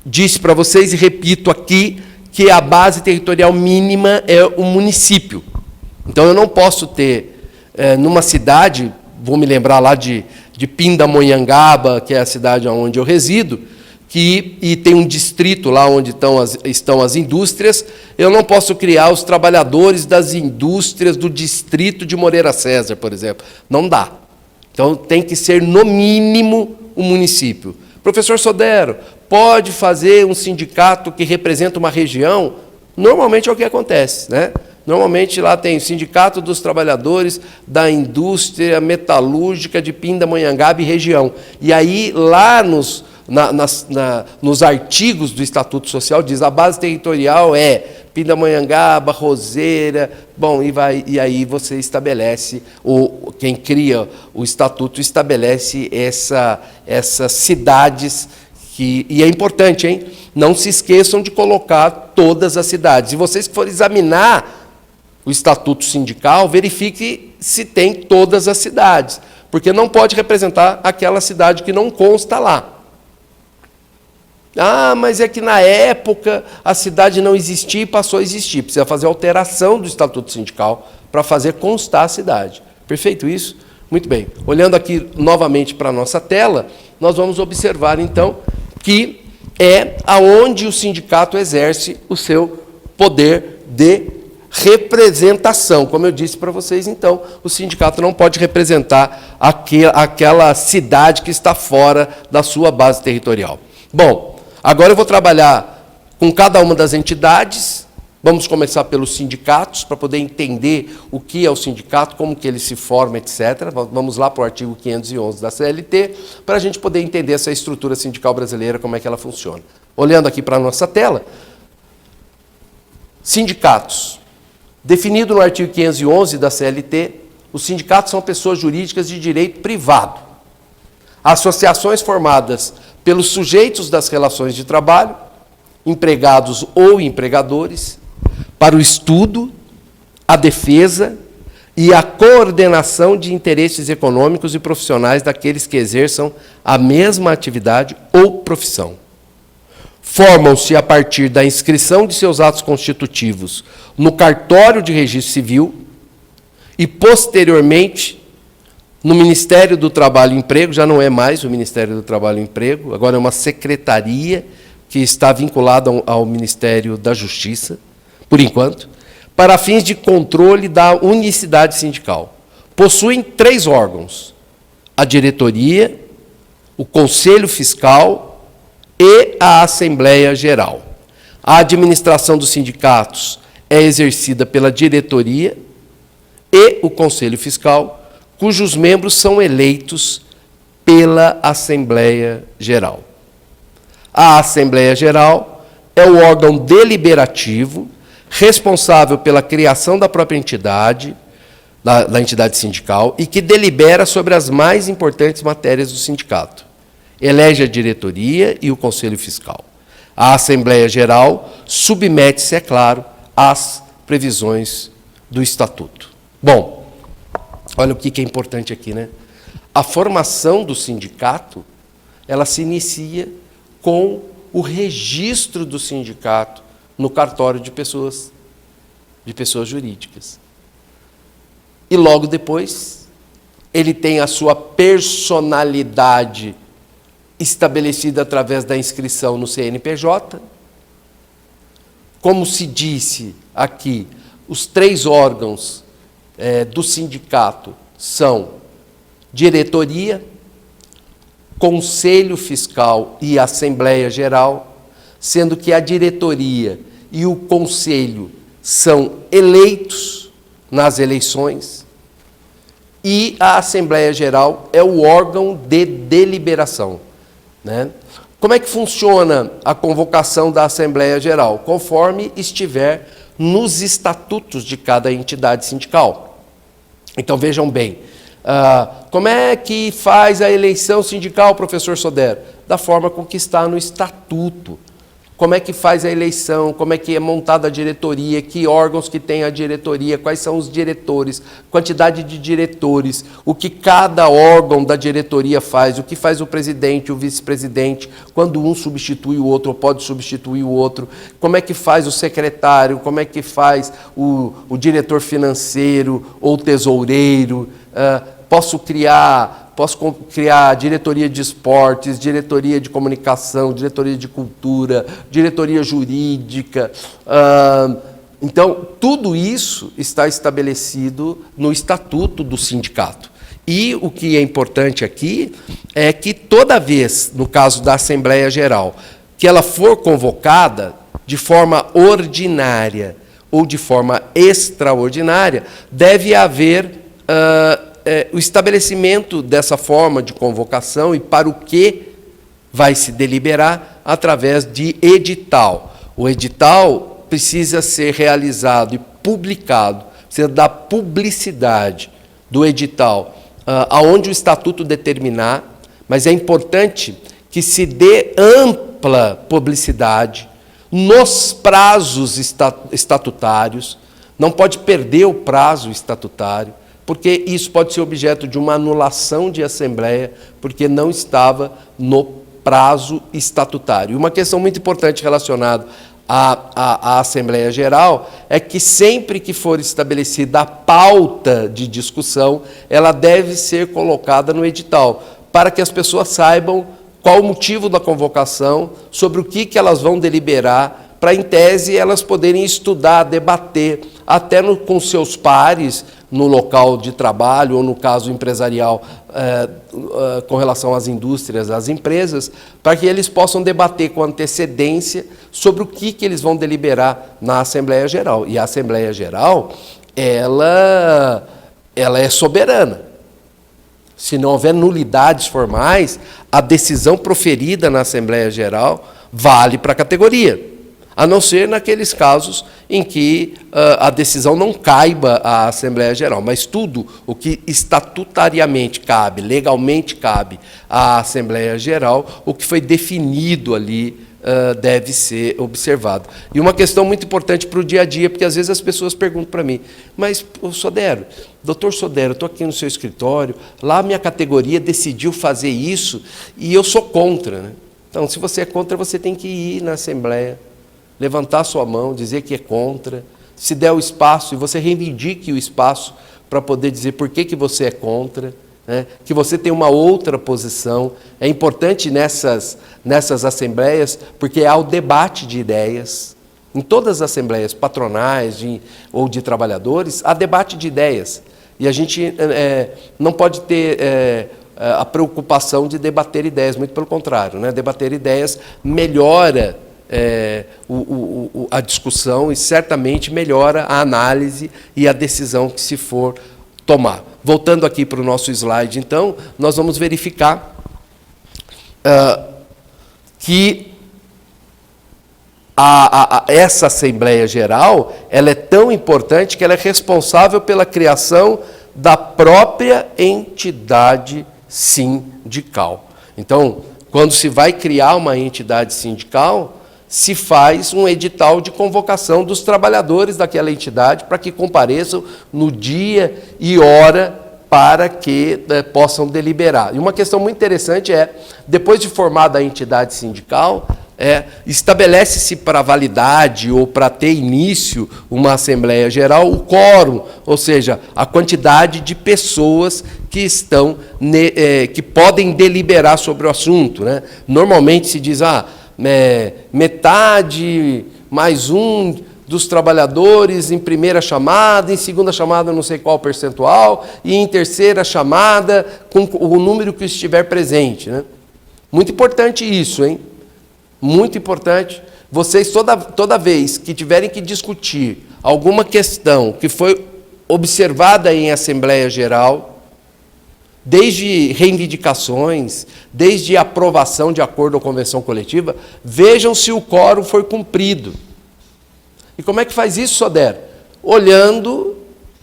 Disse para vocês, e repito aqui, que a base territorial mínima é o município. Então, eu não posso ter, numa cidade, vou me lembrar lá de Pindamonhangaba, que é a cidade onde eu resido, e tem um distrito lá onde estão as indústrias, eu não posso criar os trabalhadores das indústrias do distrito de Moreira César, por exemplo. Não dá. Então, tem que ser, no mínimo, o município. Professor Sodero, pode fazer um sindicato que representa uma região? Normalmente é o que acontece, né? Normalmente lá tem o Sindicato dos Trabalhadores da Indústria Metalúrgica de Pindamonhangaba e região. E aí, lá nos artigos do Estatuto Social, diz a base territorial é Pindamonhangaba, Roseira, bom, e aí você estabelece, quem cria o Estatuto estabelece essas cidades, e é importante, hein? Não se esqueçam de colocar todas as cidades. E vocês que forem examinar o Estatuto Sindical, verifique se tem todas as cidades, porque não pode representar aquela cidade que não consta lá. Ah, mas é que na época a cidade não existia e passou a existir. Precisa fazer alteração do Estatuto Sindical para fazer constar a cidade. Perfeito isso? Muito bem. Olhando aqui novamente para a nossa tela, nós vamos observar, então, que é aonde o sindicato exerce o seu poder de representação. Como eu disse para vocês, então, o sindicato não pode representar aquela cidade que está fora da sua base territorial. Bom, agora eu vou trabalhar com cada uma das entidades. Vamos começar pelos sindicatos, para poder entender o que é o sindicato, como que ele se forma, etc. Vamos lá para o artigo 511 da CLT, para a gente poder entender essa estrutura sindical brasileira, como é que ela funciona. Olhando aqui para a nossa tela, sindicatos. Definido no artigo 511 da CLT, os sindicatos são pessoas jurídicas de direito privado. Associações formadas pelos sujeitos das relações de trabalho, empregados ou empregadores, para o estudo, a defesa e a coordenação de interesses econômicos e profissionais daqueles que exerçam a mesma atividade ou profissão. Formam-se a partir da inscrição de seus atos constitutivos no cartório de registro civil e, posteriormente, no Ministério do Trabalho e Emprego. Já não é mais o Ministério do Trabalho e Emprego, agora é uma secretaria que está vinculado ao Ministério da Justiça, por enquanto, para fins de controle da unicidade sindical. Possuem 3 órgãos: a diretoria, o Conselho Fiscal e a Assembleia Geral. A administração dos sindicatos é exercida pela diretoria e o Conselho Fiscal, cujos membros são eleitos pela Assembleia Geral. A Assembleia Geral é o órgão deliberativo responsável pela criação da própria entidade, da entidade sindical, e que delibera sobre as mais importantes matérias do sindicato. Elege a diretoria e o Conselho Fiscal. A Assembleia Geral submete-se, é claro, às previsões do Estatuto. Bom, olha o que é importante aqui, né? A formação do sindicato, ela se inicia com o registro do sindicato no cartório de pessoas jurídicas. E logo depois, ele tem a sua personalidade estabelecida através da inscrição no CNPJ. Como se disse aqui, os 3 órgãos do sindicato são diretoria, Conselho Fiscal e Assembleia Geral, sendo que a diretoria e o Conselho são eleitos nas eleições e a Assembleia Geral é o órgão de deliberação, né? Como é que funciona a convocação da Assembleia Geral? Conforme estiver nos estatutos de cada entidade sindical. Então, vejam bem, como é que faz a eleição sindical, professor Sodero? Da forma com que está no estatuto. Como é que faz a eleição, como é que é montada a diretoria, que órgãos que tem a diretoria, quais são os diretores, quantidade de diretores, o que cada órgão da diretoria faz, o que faz o presidente, o vice-presidente, quando um substitui o outro ou pode substituir o outro, como é que faz o secretário, como é que faz o diretor financeiro ou tesoureiro. Posso criar diretoria de esportes, diretoria de comunicação, diretoria de cultura, diretoria jurídica. Então, tudo isso está estabelecido no estatuto do sindicato. E o que é importante aqui é que toda vez, no caso da Assembleia Geral, que ela for convocada de forma ordinária ou de forma extraordinária, deve haver o estabelecimento dessa forma de convocação e para o que vai se deliberar através de edital. O edital precisa ser realizado e publicado, precisa dar publicidade do edital, aonde o estatuto determinar, mas é importante que se dê ampla publicidade nos prazos estatutários, não pode perder o prazo estatutário, porque isso pode ser objeto de uma anulação de assembleia, porque não estava no prazo estatutário. E uma questão muito importante relacionada à Assembleia Geral é que sempre que for estabelecida a pauta de discussão, ela deve ser colocada no edital, para que as pessoas saibam qual o motivo da convocação, sobre o que elas vão deliberar, para, em tese, elas poderem estudar, debater, até com seus pares, no local de trabalho, ou no caso empresarial, com relação às indústrias, às empresas, para que eles possam debater com antecedência sobre o que eles vão deliberar na Assembleia Geral. E a Assembleia Geral, ela é soberana. Se não houver nulidades formais, a decisão proferida na Assembleia Geral vale para a categoria, a não ser naqueles casos em que a decisão não caiba à Assembleia Geral. Mas tudo o que estatutariamente cabe, legalmente cabe à Assembleia Geral, o que foi definido ali deve ser observado. E uma questão muito importante para o dia a dia, porque às vezes as pessoas perguntam para mim, mas, Sodero, doutor Sodero, eu estou aqui no seu escritório, lá a minha categoria decidiu fazer isso e eu sou contra, né? Então, se você é contra, você tem que ir na Assembleia, levantar sua mão, dizer que é contra, se der o espaço, e você reivindique o espaço para poder dizer por que você é contra, né, que você tem uma outra posição. É importante nessas assembleias, porque há o debate de ideias. Em todas as assembleias patronais ou de trabalhadores, há debate de ideias. E a gente não pode ter a preocupação de debater ideias, muito pelo contrário, né? Debater ideias melhora a discussão e certamente melhora a análise e a decisão que se for tomar. Voltando aqui para o nosso slide, então, nós vamos verificar que essa Assembleia Geral ela é tão importante que ela é responsável pela criação da própria entidade sindical. Então, quando se vai criar uma entidade sindical, se faz um edital de convocação dos trabalhadores daquela entidade para que compareçam no dia e hora para que possam deliberar. E uma questão muito interessante é, depois de formada a entidade sindical, estabelece-se para validade ou para ter início uma Assembleia Geral o quórum, ou seja, a quantidade de pessoas que estão que podem deliberar sobre o assunto, né? Normalmente se diz metade mais um dos trabalhadores em primeira chamada, em segunda chamada não sei qual percentual, e em terceira chamada com o número que estiver presente, né? Muito importante isso, hein? Muito importante. Vocês, toda vez que tiverem que discutir alguma questão que foi observada em Assembleia Geral, desde reivindicações, desde aprovação de acordo ou convenção coletiva, vejam se o quórum foi cumprido. E como é que faz isso, Soder? Olhando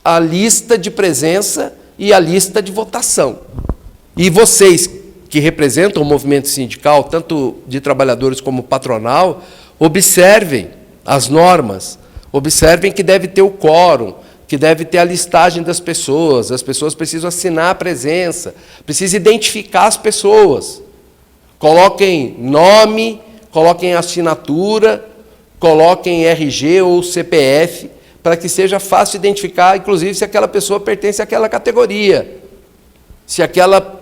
a lista de presença e a lista de votação. E vocês que representam o movimento sindical, tanto de trabalhadores como patronal, observem as normas, observem que deve ter o quórum, que deve ter a listagem das pessoas, as pessoas precisam assinar a presença, precisa identificar as pessoas. Coloquem nome, coloquem assinatura, coloquem RG ou CPF, para que seja fácil identificar, inclusive, se aquela pessoa pertence àquela categoria, se aquela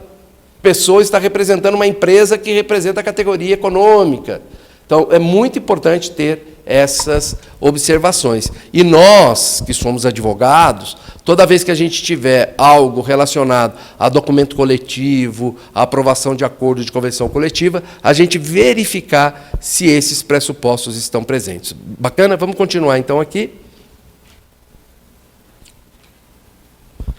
pessoa está representando uma empresa que representa a categoria econômica. Então, é muito importante ter essas observações. E nós, que somos advogados, toda vez que a gente tiver algo relacionado a documento coletivo, a aprovação de acordo de convenção coletiva, a gente verificar se esses pressupostos estão presentes. Bacana? Vamos continuar, então, aqui.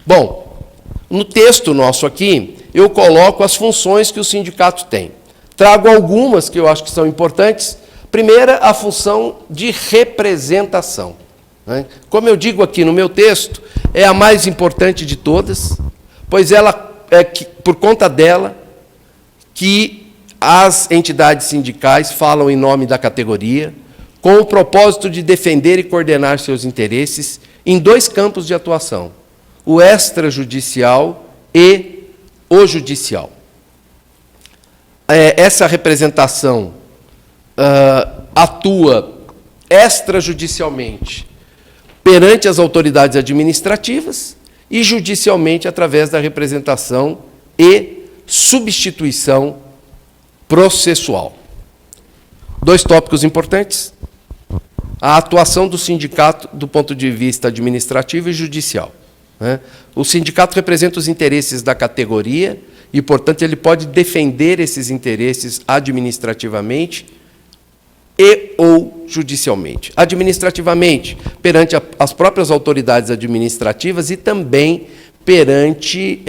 Bom, no texto nosso aqui, eu coloco as funções que o sindicato tem. Trago algumas que eu acho que são importantes. Primeira, a função de representação, né? Como eu digo aqui no meu texto, é a mais importante de todas, pois ela por conta dela que as entidades sindicais falam em nome da categoria, com o propósito de defender e coordenar seus interesses em dois campos de atuação: o extrajudicial e o judicial. Essa representação atua extrajudicialmente perante as autoridades administrativas e judicialmente através da representação e substituição processual. Dois tópicos importantes: a atuação do sindicato do ponto de vista administrativo e judicial, né? O sindicato representa os interesses da categoria e, portanto, ele pode defender esses interesses administrativamente e ou judicialmente. Administrativamente, perante as próprias autoridades administrativas e também perante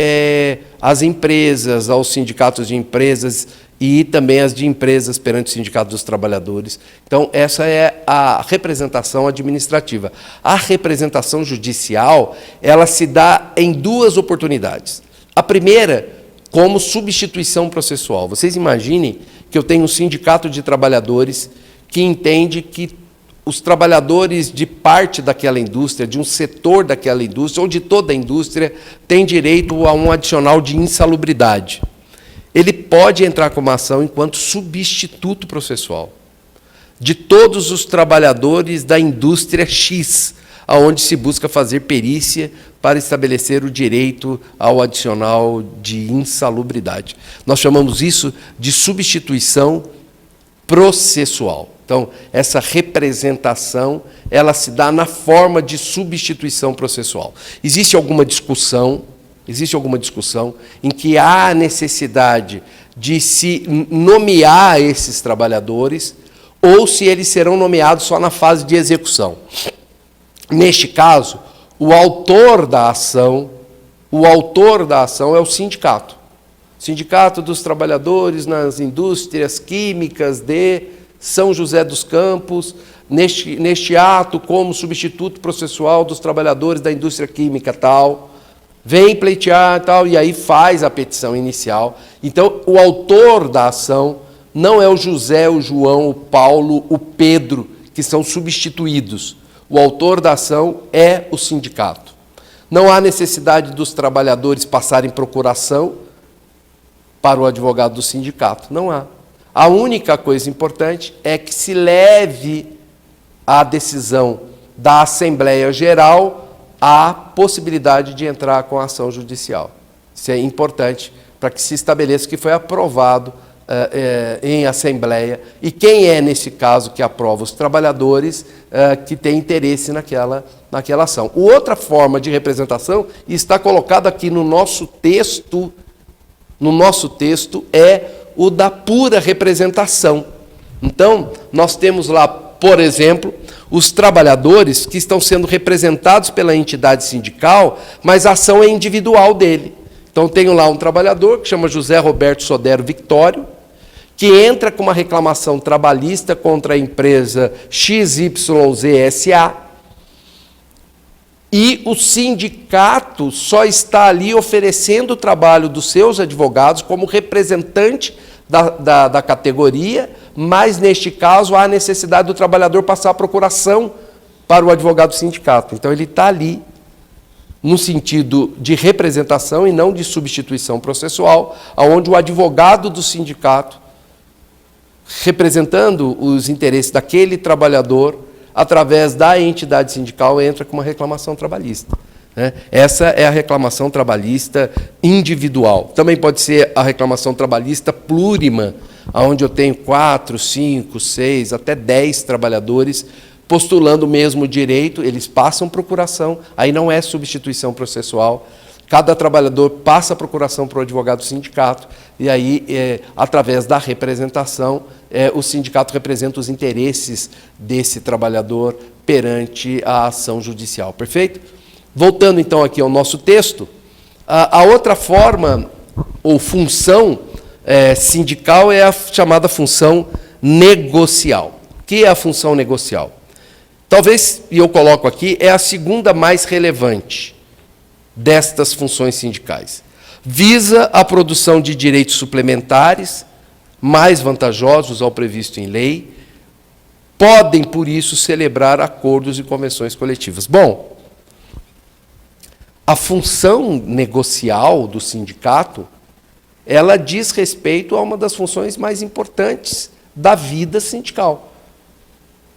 as empresas, aos sindicatos de empresas e também as de empresas perante o Sindicato dos Trabalhadores. Então, essa é a representação administrativa. A representação judicial, ela se dá em duas oportunidades. A primeira, como substituição processual. Vocês imaginem que eu tenho um sindicato de trabalhadores que entende que os trabalhadores de parte daquela indústria, de um setor daquela indústria, ou de toda a indústria, têm direito a um adicional de insalubridade. Ele pode entrar com uma ação enquanto substituto processual de todos os trabalhadores da indústria X, onde se busca fazer perícia para estabelecer o direito ao adicional de insalubridade. Nós chamamos isso de substituição processual. Então, essa representação, ela se dá na forma de substituição processual. Existe alguma discussão em que há necessidade de se nomear esses trabalhadores ou se eles serão nomeados só na fase de execução. Neste caso, o autor da ação é o sindicato. Sindicato dos Trabalhadores nas Indústrias Químicas de São José dos Campos, neste ato como substituto processual dos trabalhadores da indústria química tal, vem pleitear tal, e aí faz a petição inicial. Então, o autor da ação não é o José, o João, o Paulo, o Pedro, que são substituídos. O autor da ação é o sindicato. Não há necessidade dos trabalhadores passarem procuração para o advogado do sindicato. Não há. A única coisa importante é que se leve à decisão da Assembleia Geral a possibilidade de entrar com a ação judicial. Isso é importante para que se estabeleça que foi aprovado em Assembleia, e quem é, nesse caso, que aprova? Os trabalhadores que têm interesse naquela ação. Outra forma de representação, e está colocada aqui no nosso texto, é o da pura representação. Então, nós temos lá, por exemplo, os trabalhadores que estão sendo representados pela entidade sindical, mas a ação é individual dele. Então, tenho lá um trabalhador que chama José Roberto Sodero Victório, que entra com uma reclamação trabalhista contra a empresa XYZSA, e o sindicato só está ali oferecendo o trabalho dos seus advogados como representante da categoria, mas, neste caso, há necessidade do trabalhador passar a procuração para o advogado do sindicato. Então, ele está ali no sentido de representação e não de substituição processual, onde o advogado do sindicato, representando os interesses daquele trabalhador, através da entidade sindical, entra com uma reclamação trabalhista. Essa é a reclamação trabalhista individual. Também pode ser a reclamação trabalhista plurima, onde eu tenho 4, 5, 6, até 10 trabalhadores postulando o mesmo direito, eles passam procuração, aí não é substituição processual. Cada trabalhador passa a procuração para o advogado do sindicato, e aí, através da representação, o sindicato representa os interesses desse trabalhador perante a ação judicial. Perfeito? Voltando, então, aqui ao nosso texto, a outra forma ou função sindical é a chamada função negocial. O que é a função negocial? Talvez, e eu coloco aqui, é a segunda mais relevante destas funções sindicais. Visa a produção de direitos suplementares, mais vantajosos ao previsto em lei, podem, por isso, celebrar acordos e convenções coletivas. Bom, a função negocial do sindicato, ela diz respeito a uma das funções mais importantes da vida sindical,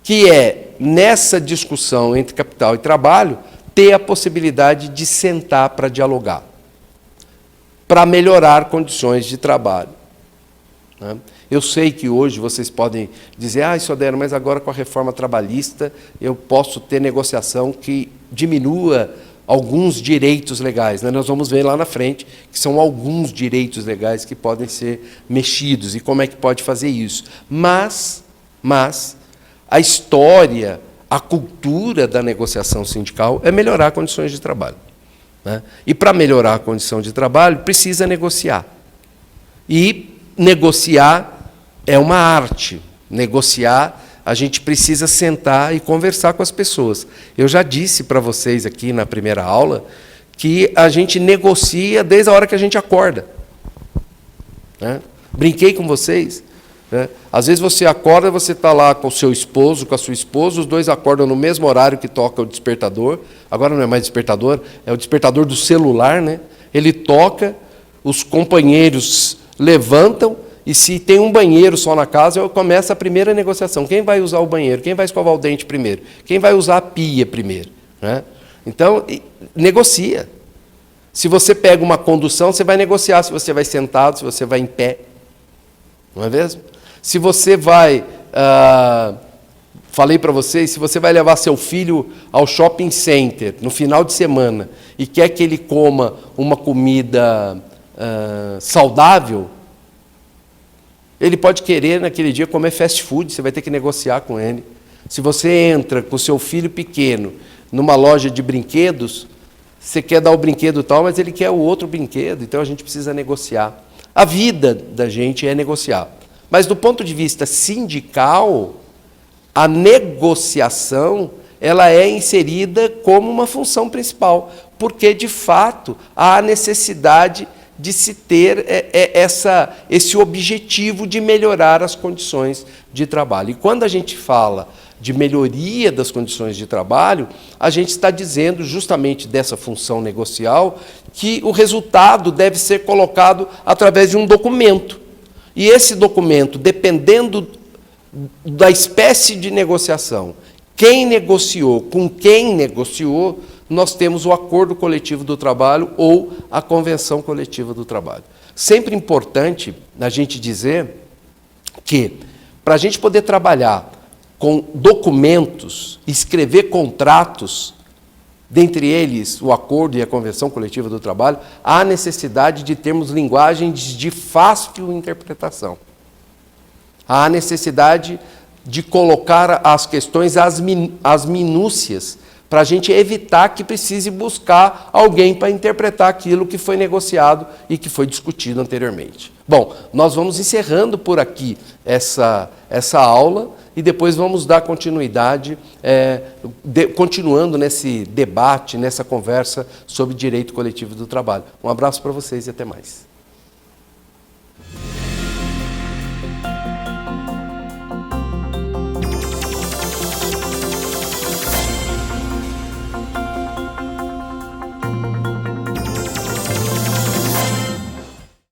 que é, nessa discussão entre capital e trabalho, ter a possibilidade de sentar para dialogar, para melhorar condições de trabalho. Eu sei que hoje vocês podem dizer, Sodero, mas agora com a reforma trabalhista eu posso ter negociação que diminua alguns direitos legais. Nós vamos ver lá na frente que são alguns direitos legais que podem ser mexidos e como é que pode fazer isso. Mas a história, a cultura da negociação sindical é melhorar condições de trabalho. E, para melhorar a condição de trabalho, precisa negociar. E negociar é uma arte. Negociar, a gente precisa sentar e conversar com as pessoas. Eu já disse para vocês aqui na primeira aula que a gente negocia desde a hora que a gente acorda. Brinquei com vocês. Às vezes você acorda, você está lá com o seu esposo, com a sua esposa, os dois acordam no mesmo horário que toca o despertador. Agora não é mais despertador, é o despertador do celular, né? Ele toca, os companheiros levantam, e se tem um banheiro só na casa, começa a primeira negociação. Quem vai usar o banheiro? Quem vai escovar o dente primeiro? Quem vai usar a pia primeiro? né? Então, negocia. Se você pega uma condução, você vai negociar se você vai sentado, se você vai em pé. Não é mesmo? Se você vai... falei para vocês, se você vai levar seu filho ao shopping center no final de semana e quer que ele coma uma comida saudável, ele pode querer naquele dia comer fast food, você vai ter que negociar com ele. Se você entra com o seu filho pequeno numa loja de brinquedos, você quer dar o brinquedo tal, mas ele quer o outro brinquedo, então a gente precisa negociar. A vida da gente é negociar. Mas do ponto de vista sindical, a negociação ela é inserida como uma função principal, porque, de fato, há a necessidade de se ter esse objetivo de melhorar as condições de trabalho. E quando a gente fala de melhoria das condições de trabalho, a gente está dizendo, justamente dessa função negocial, que o resultado deve ser colocado através de um documento. E esse documento, dependendo da espécie de negociação, quem negociou, com quem negociou, nós temos o acordo coletivo do trabalho ou a convenção coletiva do trabalho. Sempre importante a gente dizer que, para a gente poder trabalhar com documentos, escrever contratos, dentre eles o acordo e a convenção coletiva do trabalho, há necessidade de termos linguagens de fácil interpretação. Há necessidade de colocar as questões, as minúcias, para a gente evitar que precise buscar alguém para interpretar aquilo que foi negociado e que foi discutido anteriormente. Bom, nós vamos encerrando por aqui essa aula e depois vamos dar continuidade, continuando nesse debate, nessa conversa sobre direito coletivo do trabalho. Um abraço para vocês e até mais.